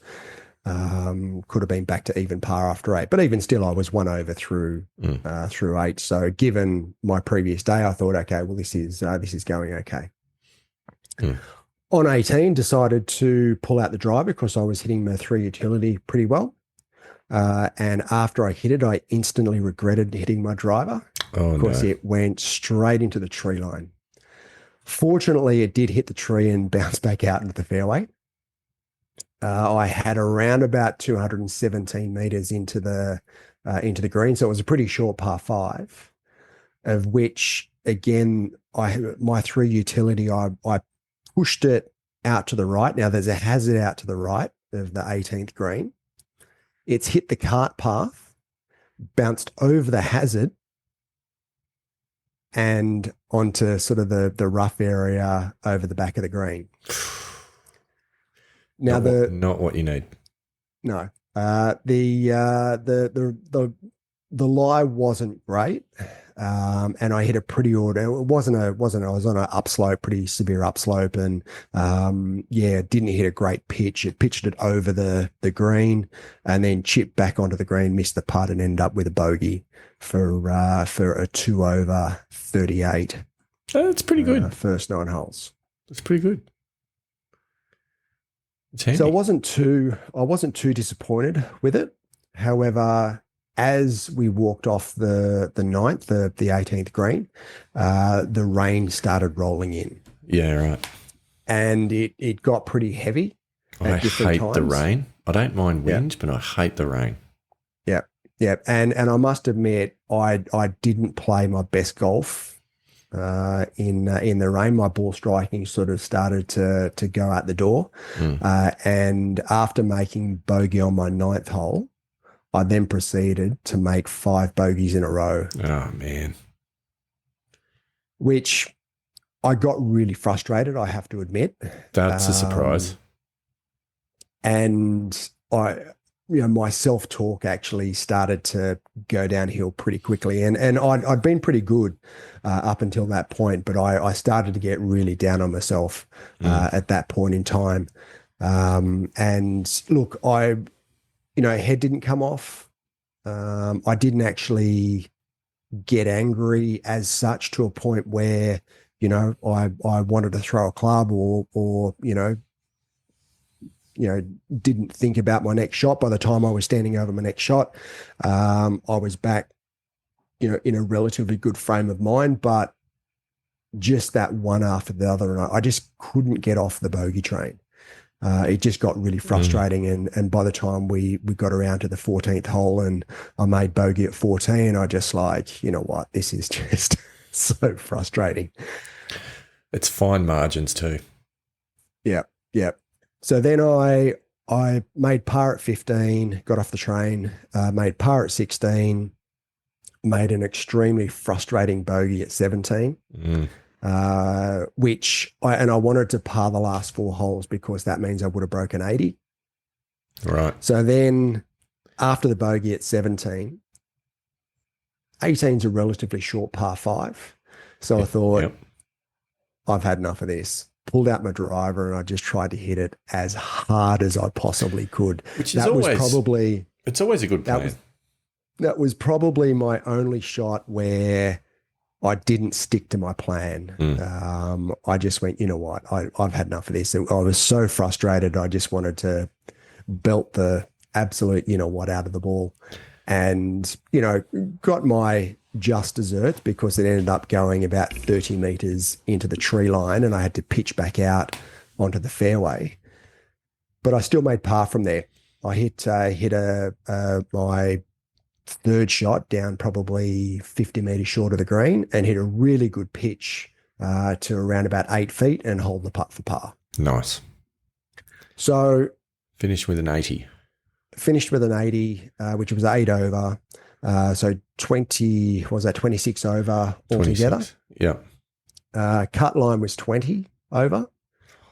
could have been back to even par after 8. But even still, I was 1 over through 8. So given my previous day, I thought, okay, well, this is going okay. On 18, decided to pull out the driver because I was hitting my 3 utility pretty well. And after I hit it, I instantly regretted hitting my driver because it went straight into the tree line. Fortunately, it did hit the tree and bounce back out into the fairway. I had around about 217 meters into the into the green. So it was a pretty short par 5, of which, again, my 3 utility, I pushed it out to the right. Now there's a hazard out to the right of the 18th green. It's hit the cart path, bounced over the hazard, and onto sort of the rough area over the back of the green. Now not what you need. No, the lie wasn't great, and I hit a pretty order. It wasn't. I was on an upslope, pretty severe upslope, and didn't hit a great pitch. It pitched it over the green, and then chipped back onto the green, missed the putt, and ended up with a bogey for a 2 over 38. Oh, that's pretty good. First 9 holes. That's pretty good. So I wasn't too disappointed with it. However, as we walked off the 9th, the 18th green, the rain started rolling in. Yeah, right. And it got pretty heavy. I hate the rain. I don't mind wind, but I hate the rain. Yeah, yeah. And I must admit, I didn't play my best golf in the rain. My ball striking sort of started to go out the door. And after making bogey on my 9th hole, I then proceeded to make 5 bogeys in a row. Oh, man. Which I got really frustrated, I have to admit. That's a surprise. And my self-talk actually started to go downhill pretty quickly. And I'd been pretty good up until that point, but I started to get really down on myself at that point in time. And look, head didn't come off. I didn't actually get angry as such to a point where, I wanted to throw a club or didn't think about my next shot. By the time I was standing over my next shot, I was back, in a relatively good frame of mind, but just that one after the other. And I just couldn't get off the bogey train. It just got really frustrating. And by the time we got around to the 14th hole and I made bogey at 14, I just like, you know what, this is just so frustrating. It's fine margins too. Yeah. Yeah. So then I made par at 15, got off the train, made par at 16, made an extremely frustrating bogey at 17. Which I wanted to par the last 4 holes because that means I would have broken 80. Right. So then after the bogey at 17, 18's a relatively short par 5. So I thought, I've had enough of this. Pulled out my driver and I just tried to hit it as hard as I possibly could. Which is it's always a good plan. That was probably my only shot where I didn't stick to my plan. I just went, you know what, I've had enough of this. I was so frustrated. I just wanted to belt the absolute, out of the ball, and, got my just desserts because it ended up going about 30 meters into the tree line and I had to pitch back out onto the fairway, but I still made par from there. I hit my 3rd shot down probably 50 meters short of the green and hit a really good pitch to around about 8 feet and hold the putt for par. Nice. So finished with an 80. Finished with an 80, which was 8 over. So 26 over altogether? 26. Yeah. Cut line was 20 over.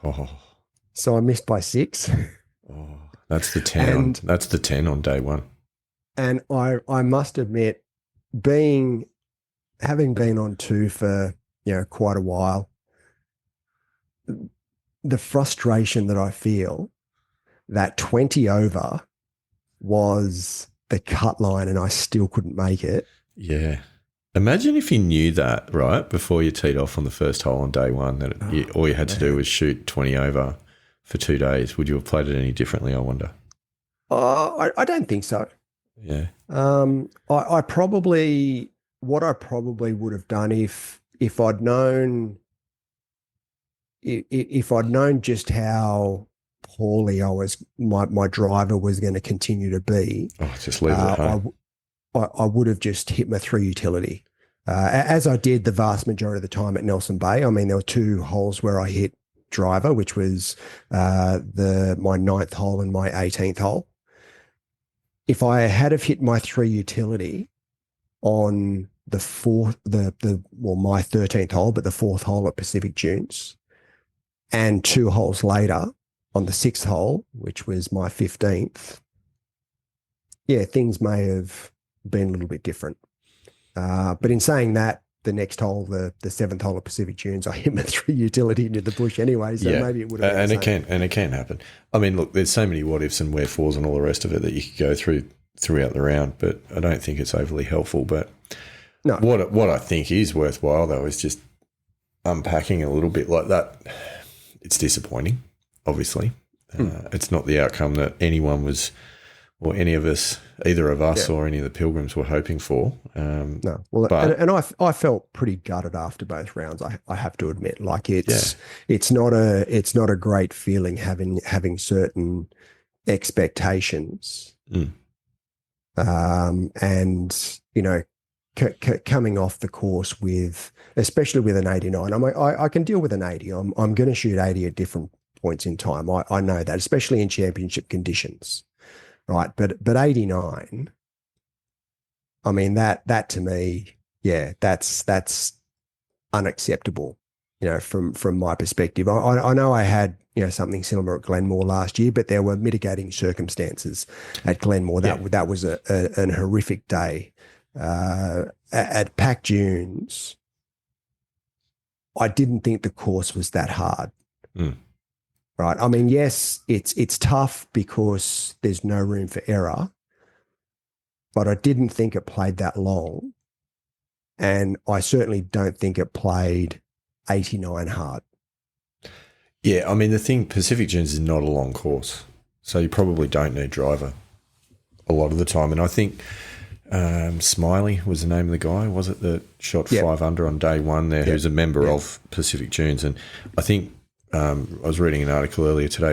Oh. So I missed by 6. Oh, that's the 10. That's the 10 on day 1. And I must admit, having been on 2 for, quite a while, the frustration that I feel that 20 over was the cut line and I still couldn't make it. Yeah. Imagine if you knew that, right, before you teed off on the first hole on day 1, that all you had to do was shoot 20 over for 2 days. Would you have played it any differently, I wonder? I don't think so. Yeah. I probably would have done if I'd known just how poorly my driver was going to continue to be. Oh, just leave it at home. I would have just hit my 3 utility, as I did the vast majority of the time at Nelson Bay. I mean, there were 2 holes where I hit driver, which was my 9th hole and my 18th hole. If I had have hit my 3 utility on the my 13th hole, but the 4th hole at Pacific Dunes, and 2 holes later on the 6th hole, which was my 15th, yeah, things may have been a little bit different. But in saying that, the next hole, the 7th hole of Pacific Dunes, I hit my 3 utility into the bush anyway, so maybe it would have been it can happen. I mean, look, there's so many what ifs and wherefores and all the rest of it that you could go throughout the round, but I don't think it's overly helpful. But no, what I think is worthwhile though is just unpacking a little bit like that. It's disappointing, obviously. It's not the outcome that anyone was, or any of us, either of us or any of the pilgrims were hoping for. No, well, and I felt pretty gutted after both rounds. I have to admit, like it's not a great feeling having certain expectations, and coming off the course with, especially with an 89. I can deal with an 80. I'm going to shoot 80 at different points in time. I know that, especially in championship conditions. Right, but 89, I mean that to me, that's unacceptable. From my perspective, I know I had something similar at Glenmore last year, but there were mitigating circumstances at Glenmore. That was an horrific day. At Pac Dunes, I didn't think the course was that hard. Right. I mean, yes, it's tough because there's no room for error, but I didn't think it played that long. And I certainly don't think it played 89 hard. Yeah, I mean, the thing, Pacific Dunes is not a long course, so you probably don't need driver a lot of the time. And I think Smiley was the name of the guy, was it, that shot 5 under on day one there, who's a member of Pacific Dunes. And I think, I was reading an article earlier today.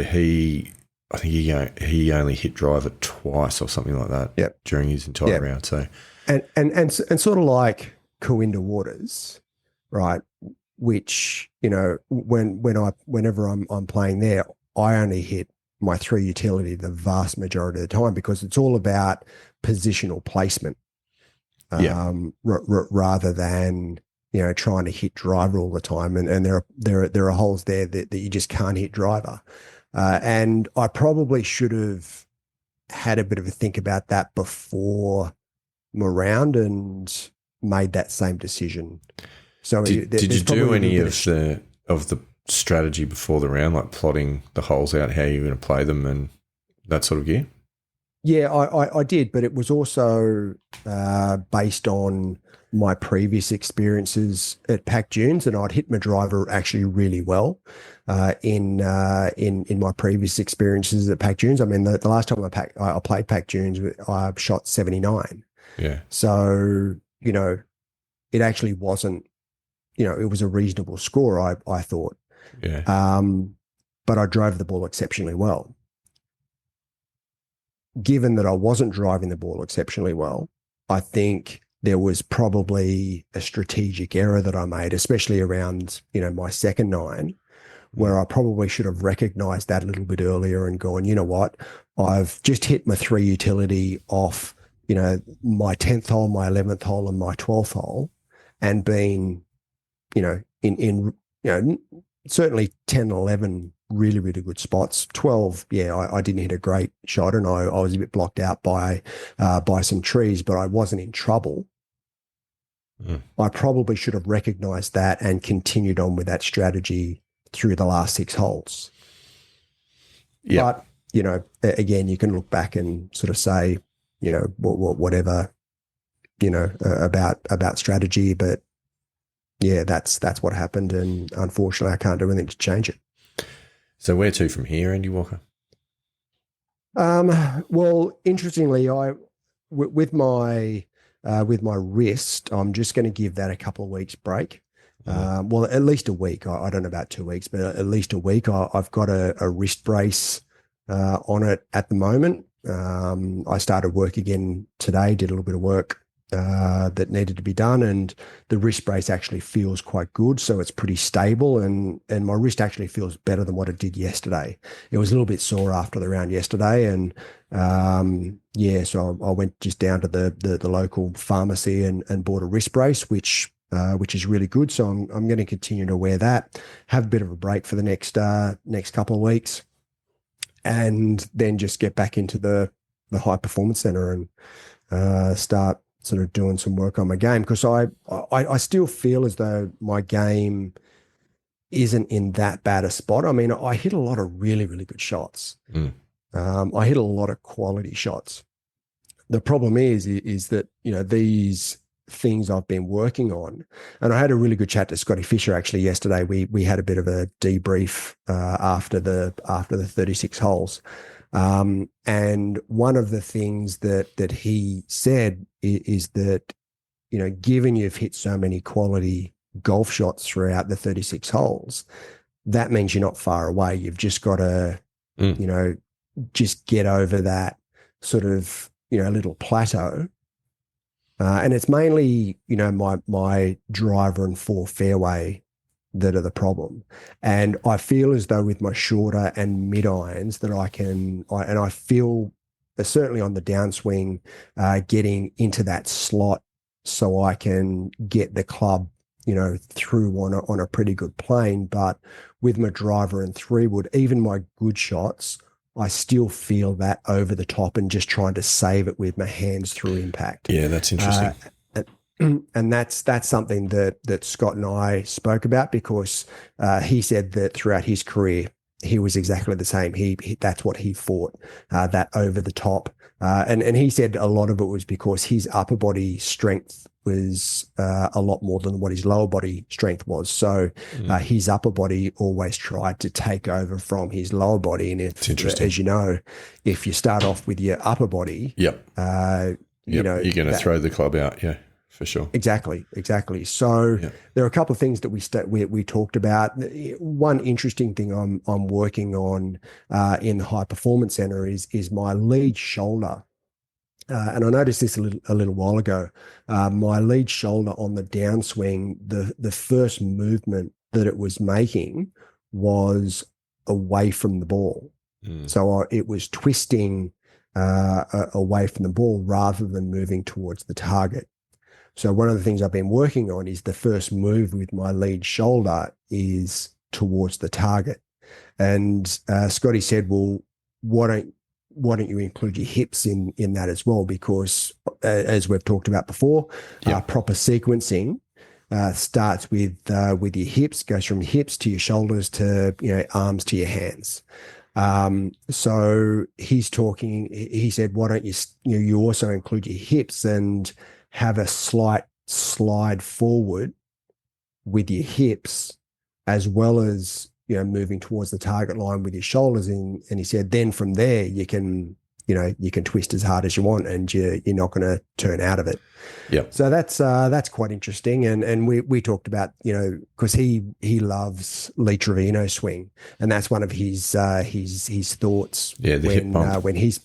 I think he only hit driver twice or something like that during his entire round. So and sort of like Coinda Waters, right? Which whenever I'm playing there, I only hit my 3 utility the vast majority of the time because it's all about positional placement, rather than trying to hit driver all the time, and there are holes there that you just can't hit driver. And I probably should have had a bit of a think about that before my round and made that same decision. So did you do any of the strategy before the round, like plotting the holes out, how you're going to play them and that sort of gear? Yeah, I did, but it was also based on my previous experiences at Pac Dunes, and I'd hit my driver actually really well in my previous experiences at Pac Dunes. I mean, the last time I played Pac Dunes, I shot 79. Yeah. So it actually wasn't. It was a reasonable score. I thought. Yeah. But I drove the ball exceptionally well. Given that I wasn't driving the ball exceptionally well, I think there was probably a strategic error that I made, especially around, my second 9, where I probably should have recognized that a little bit earlier and gone, you know what, I've just hit my 3 utility off, my 10th hole, my 11th hole, and my 12th hole, and been, in certainly 10 and 11 really, really good spots. 12, I didn't hit a great shot, and I was a bit blocked out by some trees, but I wasn't in trouble. I probably should have recognized that and continued on with that strategy through the last 6 holes. Yeah. But, again, you can look back and sort of say, whatever, about strategy, but that's what happened. And unfortunately I can't do anything to change it. So where to from here, Andy Walker? Well, interestingly, with my wrist, I'm just going to give that a couple of weeks break. Well, at least a week. I don't know about 2 weeks, but at least a week. I've got a wrist brace on it at the moment. I started work again today, did a little bit of work that needed to be done, and the wrist brace actually feels quite good. So it's pretty stable, and my wrist actually feels better than what it did yesterday. It was a little bit sore after the round yesterday, and so I went just down to the local pharmacy and bought a wrist brace, which is really good. So I'm going to continue to wear that, have a bit of a break for the next couple of weeks, and then just get back into the high performance center and start sort of doing some work on my game, because I still feel as though my game isn't in that bad a spot. I mean, I hit a lot of really, really good shots. I hit a lot of quality shots. The problem is that, these things I've been working on, and I had a really good chat to Scotty Fisher actually yesterday. We had a bit of a debrief after the 36 holes. And one of the things that he said is that, given you've hit so many quality golf shots throughout the 36 holes, that means you're not far away. You've just got to, just get over that sort of, little plateau. And it's mainly, my driver and 4 fairway that are the problem. And I feel as though with my shorter and mid irons that I feel certainly on the downswing, getting into that slot so I can get the club, through on a pretty good plane. But with my driver and 3-wood, even my good shots, I still feel that over the top and just trying to save it with my hands through impact. Yeah, that's interesting. And that's something that Scott and I spoke about, because he said that throughout his career, he was exactly the same. He that's what he fought, that over the top. And he said a lot of it was because his upper body strength was a lot more than what his lower body strength was. So his upper body always tried to take over from his lower body. And as you know, if you start off with your upper body, you're going to throw the club out. Yeah. For sure. Exactly. So there are a couple of things that we talked about. One interesting thing I'm working on in the high performance center is my lead shoulder. And I noticed this a little while ago. My lead shoulder on the downswing, the first movement that it was making was away from the ball. So it was twisting away from the ball rather than moving towards the target. So one of the things I've been working on is the first move with my lead shoulder is towards the target. And Scotty said, well, why don't you include your hips in that as well? Because as we've talked about before, proper sequencing starts with your hips, goes from hips to your shoulders to arms to your hands. So he said, why don't you also include your hips and have a slight slide forward with your hips, as well as moving towards the target line with your shoulders in. And he said, then from there you can twist as hard as you want, and you're not going to turn out of it. Yeah. So that's quite interesting. And we talked about, because he loves Lee Trevino's swing, and that's one of his thoughts. Yeah, the hip bump. when he's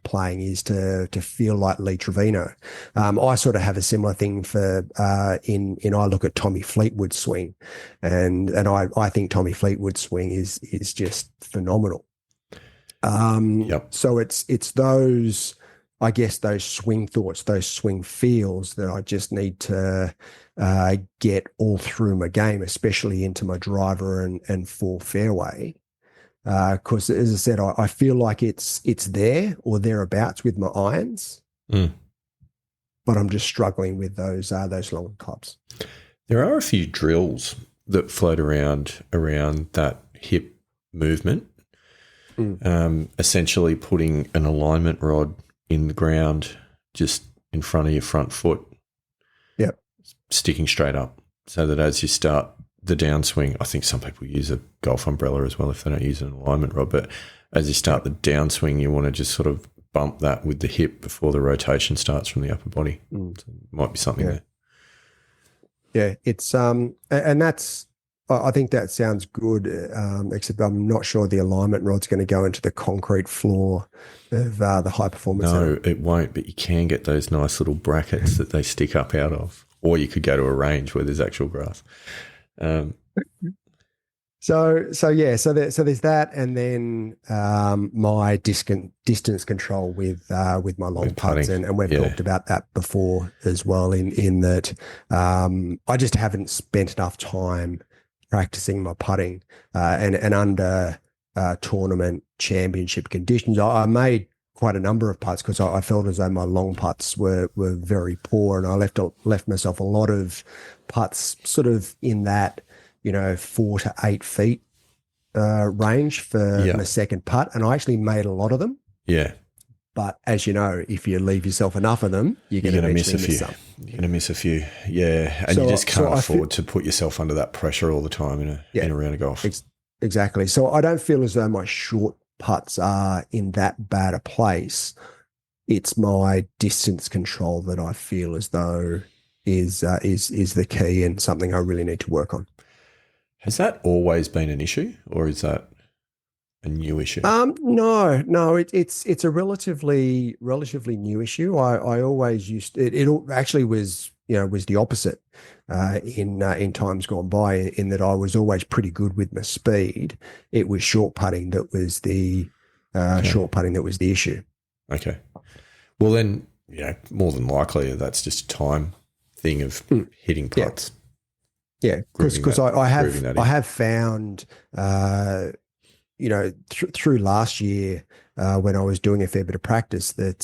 playing is to feel like Lee Trevino. I sort of have a similar thing for in I look at Tommy Fleetwood's swing, and I think Tommy Fleetwood's swing is just phenomenal. So it's those, I guess, those swing thoughts, those swing feels that I just need to get all through my game, especially into my driver and 4 fairway. Because as I said, I feel like it's there or thereabouts with my irons, but I'm just struggling with those longer clubs. There are a few drills that float around that hip movement, essentially putting an alignment rod in the ground just in front of your front foot, sticking straight up, so that as you start the downswing, I think some people use a golf umbrella as well if they don't use an alignment rod, but as you start the downswing, you want to just sort of bump that with the hip before the rotation starts from the upper body. So it might be something there. Yeah, it's and that's I think that sounds good, except I'm not sure the alignment rod's going to go into the concrete floor of the high performance No, center. it won't, but you can get those nice little brackets that they stick up out of. Or you could go to a range where there's actual grass. So there's that, and then my distance control with my long With putts, putting, and we've yeah. talked about that before as well. In that, I just haven't spent enough time practicing my putting, and under tournament championship conditions, I made quite a number of putts because I felt as though my long putts were very poor, and I left myself a lot of putts sort of in that 4 to 8 feet range for my second putt, and I actually made a lot of them. Yeah. But as you know, if you leave yourself enough of them, you're going to miss a few. You're going to miss a few. Yeah. And you just can't afford to put yourself under that pressure all the time in a round of golf. Exactly. So I don't feel as though my short putts are in that bad a place. It's my distance control that I feel as though is the key and something I really need to work on. Has that always been an issue, or is that a new issue? No. It's a relatively new issue. I always used it. It actually was the opposite in times gone by. In that I was always pretty good with my speed. It was short putting that was the issue. Okay. Well, then more than likely that's just a time thing of hitting putts. Yeah, because I have found, through last year when I was doing a fair bit of practice, that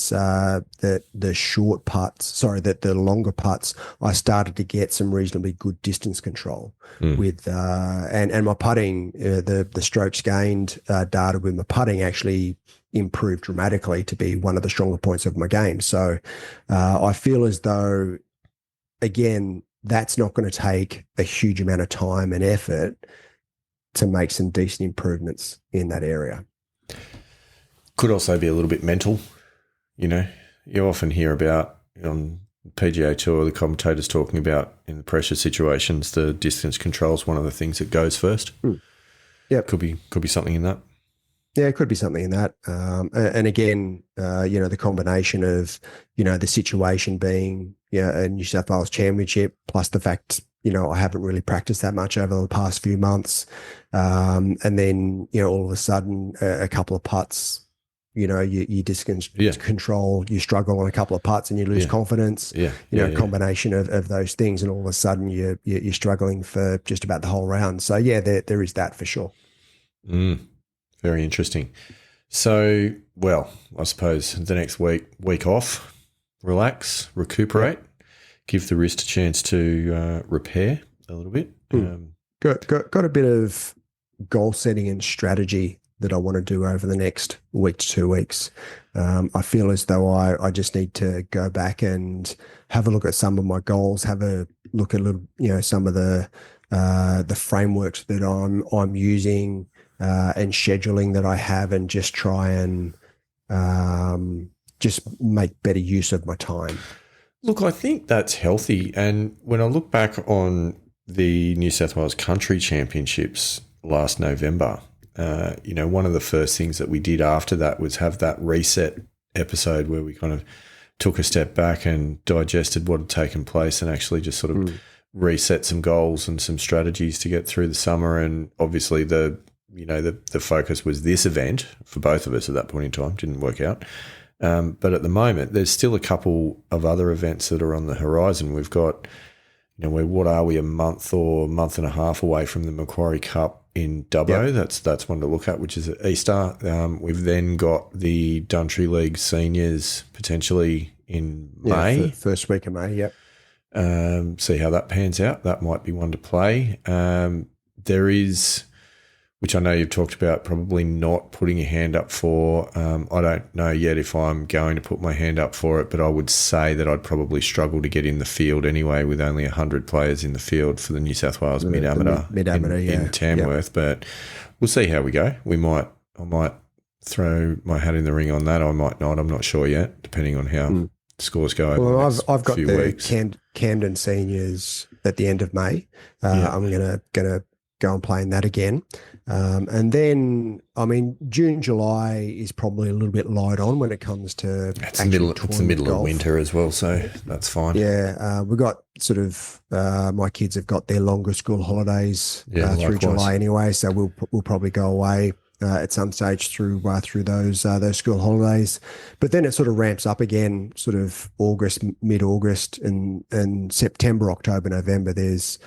the longer putts, I started to get some reasonably good distance control with, and my putting, the strokes gained data with my putting actually improved dramatically to be one of the stronger points of my game. So I feel as though, again, that's not going to take a huge amount of time and effort to make some decent improvements in that area. Could also be a little bit mental. You often hear about on PGA Tour, the commentators talking about in the pressure situations, the distance control is one of the things that goes first. Yeah, could be something in that. Yeah, it could be something in that. And again, the combination of, the situation being, a New South Wales Championship, plus the fact, I haven't really practiced that much over the past few months. And then, all of a sudden, a couple of putts, you distance control, you struggle on a couple of putts and you lose confidence. A combination of those things, and all of a sudden you're struggling for just about the whole round. So, there is that for sure. Very interesting. So, I suppose the next week off, relax, recuperate, give the wrist a chance to repair a little bit. Got a bit of goal setting and strategy that I want to do over the next week to 2 weeks. I feel as though I just need to go back and have a look at some of my goals, have a look at some of the frameworks that I'm using. And scheduling that I have, and just try and just make better use of my time. Look, I think that's healthy. And when I look back on the New South Wales Country Championships last November, one of the first things that we did after that was have that reset episode where we kind of took a step back and digested what had taken place and actually just sort of reset some goals and some strategies to get through the summer. And obviously the focus was this event for both of us at that point in time. Didn't work out. But at the moment, there's still a couple of other events that are on the horizon. We've got, what are we, a month or month and a half away from the Macquarie Cup in Dubbo. Yep. That's one to look at, which is at Easter. We've then got the Dundry League Seniors potentially in May. First week of May, yep. See how that pans out. That might be one to play. There is, which I know you've talked about, probably not putting your hand up for. I don't know yet if I'm going to put my hand up for it, but I would say that I'd probably struggle to get in the field anyway with only 100 players in the field for the New South Wales Mid-Amateur in Tamworth. Yep. But we'll see how we go. I might throw my hat in the ring on that. I might not. I'm not sure yet, depending on how scores go over the next I've got few the weeks. Camden Seniors at the end of May. I'm going to go and play in that again. And then, I mean, June, July is probably a little bit light on when it comes to It's the middle of winter as well, so that's fine. Yeah, we've got sort of my kids have got their longer school holidays through July anyway, so we'll probably go away at some stage through those school holidays. But then it sort of ramps up again, sort of mid-August, and September, October, November. There's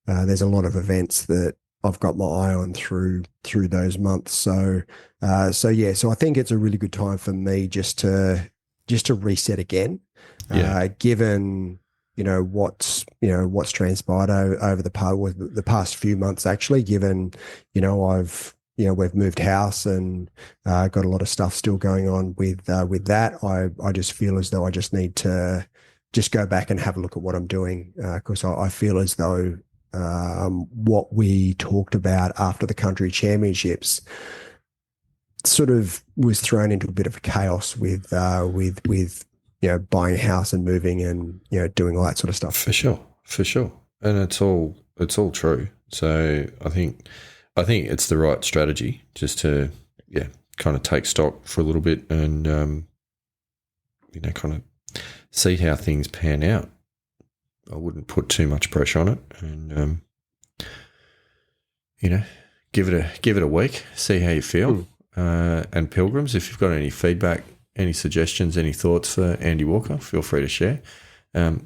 a lot of events that I've got my eye on through those months. So I think it's a really good time for me just to reset again. Given what's transpired over the past few months, actually, given we've moved house and got a lot of stuff still going on with that. I just feel as though I just need to just go back and have a look at what I'm doing, because I feel as though what we talked about after the country championships sort of was thrown into a bit of a chaos with buying a house and moving and doing all that sort of stuff. For sure, and it's all true. So I think it's the right strategy just to kind of take stock for a little bit and kind of see how things pan out. I wouldn't put too much pressure on it, and give it a week, see how you feel. And Pilgrims, if you've got any feedback, any suggestions, any thoughts for Andy Walker, feel free to share. I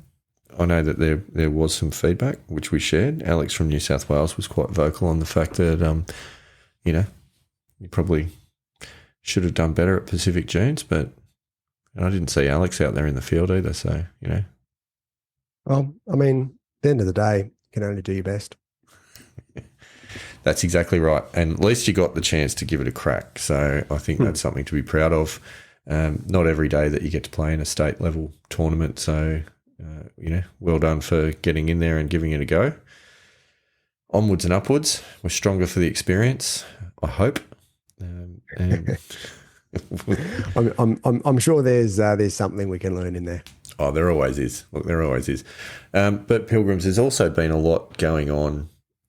know that there was some feedback which we shared. Alex from New South Wales was quite vocal on the fact that you probably should have done better at Pacific Dunes, but I didn't see Alex out there in the field either. So Well, I mean, at the end of the day, you can only do your best. That's exactly right. And at least you got the chance to give it a crack. So I think that's something to be proud of. Not every day that you get to play in a state level tournament. So, well done for getting in there and giving it a go. Onwards and upwards. We're stronger for the experience, I hope. And I'm sure there's something we can learn in there. Oh, there always is. Look, there always is. But Pilgrims, there's also been a lot going on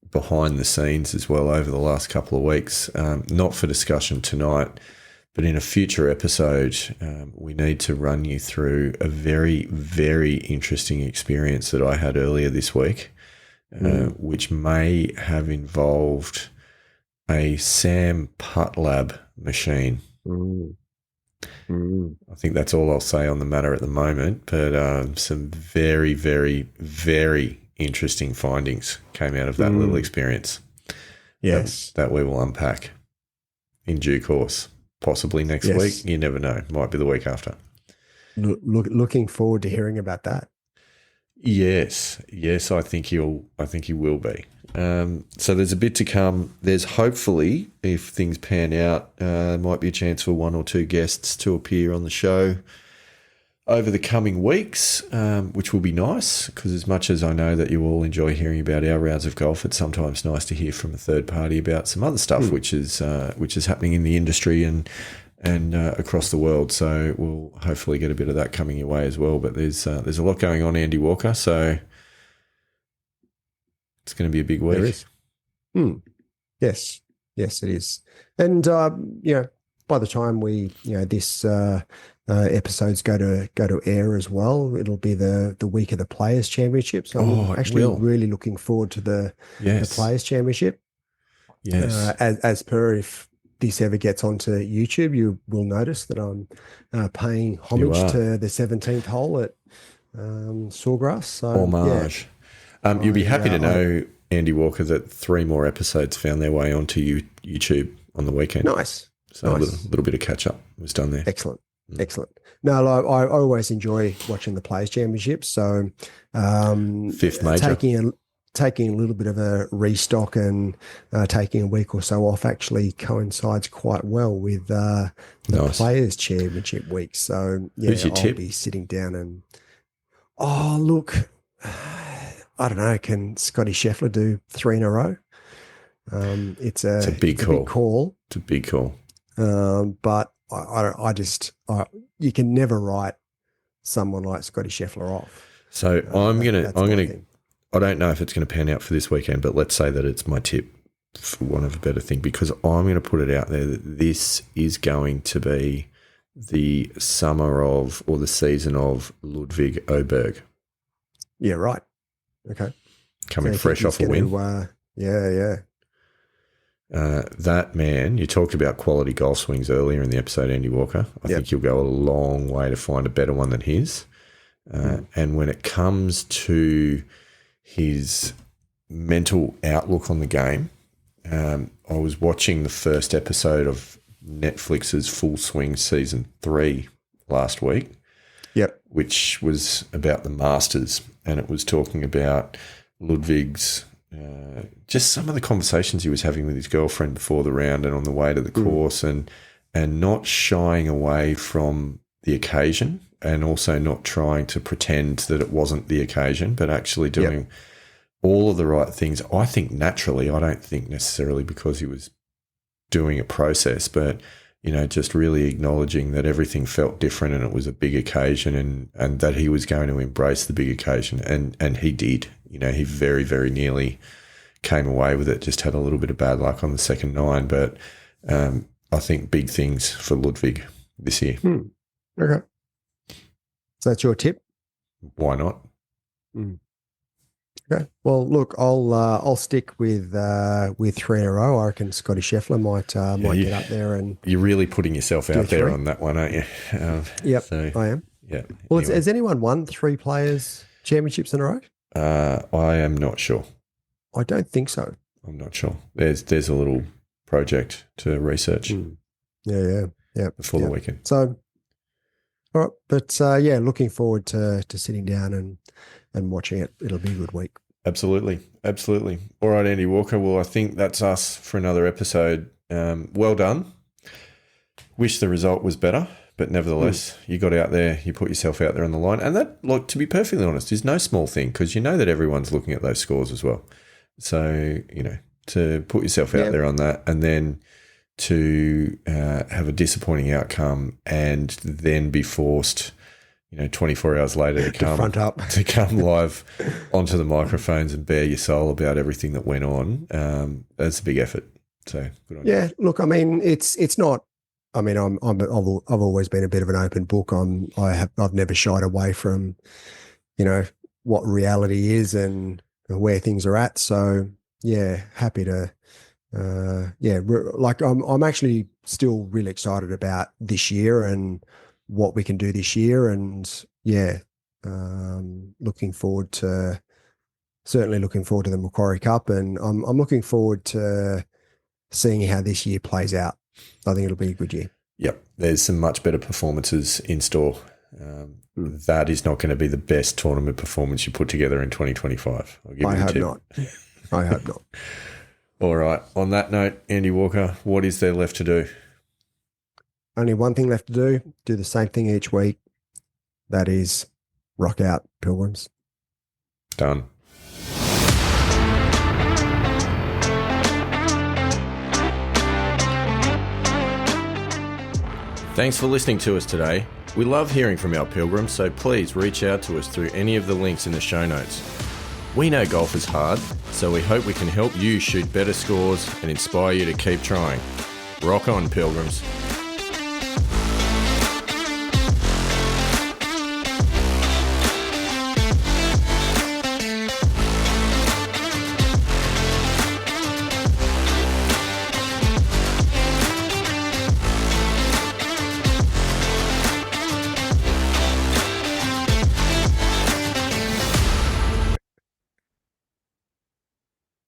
behind the scenes as well over the last couple of weeks. Not for discussion tonight, but in a future episode, we need to run you through a very, very interesting experience that I had earlier this week, which may have involved a Sam Putt Lab machine. I think that's all I'll say on the matter at the moment, but some very, very, very interesting findings came out of that little experience. Yes. That we will unpack in due course, possibly next week. You never know. Might be the week after. Looking forward to hearing about that. Yes, I think he will be. So there's a bit to come. There's hopefully, if things pan out, might be a chance for one or two guests to appear on the show over the coming weeks, which will be nice, because as much as I know that you all enjoy hearing about our rounds of golf, it's sometimes nice to hear from a third party about some other stuff which is happening in the industry and across the world. So we'll hopefully get a bit of that coming your way as well. But there's a lot going on, Andy Walker, so it's going to be a big week. There is. Yes, it is. And by the time this episodes go to air as well, it'll be the week of the Players Championship. So I'm actually really looking forward to the Players Championship. Yes. As per, if this ever gets onto YouTube, you will notice that I'm paying homage to the 17th hole at Sawgrass. So, homage. You'll be happy to know, Andy Walker, that 3 more episodes found their way onto YouTube on the weekend. Nice. So nice. A little bit of catch up was done there. Excellent. No, I always enjoy watching the Players Championship. So, 5th major. Taking a little bit of a restock and taking a week or so off actually coincides quite well with the Players Championship week. So, who's your tip? Be sitting down and look, I don't know. Can Scotty Scheffler do 3 in a row? It's a big call. It's a big call. But you can never write someone like Scotty Scheffler off. So I don't know if it's going to pan out for this weekend, but let's say that it's my tip. for want of a better thing, because I'm going to put it out there that this is going to be the summer of, or the season of, Ludwig Åberg. Yeah, right. Okay. Coming fresh off a win. Yeah. That man, you talked about quality golf swings earlier in the episode, Andy Walker. I think you'll go a long way to find a better one than his. And when it comes to his mental outlook on the game, I was watching the first episode of Netflix's Full Swing Season 3 last week, which was about the Masters, and it was talking about Ludwig's just some of the conversations he was having with his girlfriend before the round and on the way to the course, and not shying away from the occasion, and also not trying to pretend that it wasn't the occasion, but actually doing all of the right things. I think naturally, I don't think necessarily because he was doing a process, but just really acknowledging that everything felt different and it was a big occasion, and that he was going to embrace the big occasion, and he did. He very, very nearly came away with it, just had a little bit of bad luck on the second 9, but I think big things for Ludwig this year. Okay. So that's your tip? Why not? Okay. Well, look, I'll stick with 3 in a row. I reckon Scotty Scheffler might get up there, and you're really putting yourself out there on that one, aren't you? Yep, so, I am. Yeah. Well, anyway. Has anyone won 3 Players Championships in a row? I am not sure. I don't think so. I'm not sure. There's a little project to research. Yeah. Before the weekend. So, all right, but looking forward to sitting down and watching it. It'll be a good week. Absolutely. All right, Andy Walker. Well, I think that's us for another episode. Well done. Wish the result was better, but nevertheless, you got out there, you put yourself out there on the line. And that, look, to be perfectly honest, is no small thing, because you know that everyone's looking at those scores as well. So, to put yourself out there on that, and then to have a disappointing outcome, and then be forced, 24 hours later to come live onto the microphones and bare your soul about everything that went on. That's a big effort. So good on you. Yeah, look, I mean, it's not. I mean, I've always been a bit of an open book. I've never shied away from, what reality is and where things are at. So yeah, happy to. I'm actually still really excited about this year and what we can do this year, and looking forward to the Macquarie Cup, and I'm looking forward to seeing how this year plays out. I think it'll be a good year. Yep, there's some much better performances in store. That is not going to be the best tournament performance you put together in 2025. I hope not. I hope not. All right. On that note, Andy Walker, what is there left to do? Only one thing left to do. Do the same thing each week. That is rock out, Pilgrims. Done. Thanks for listening to us today. We love hearing from our pilgrims, so please reach out to us through any of the links in the show notes. We know golf is hard, so we hope we can help you shoot better scores and inspire you to keep trying. Rock on, Pilgrims.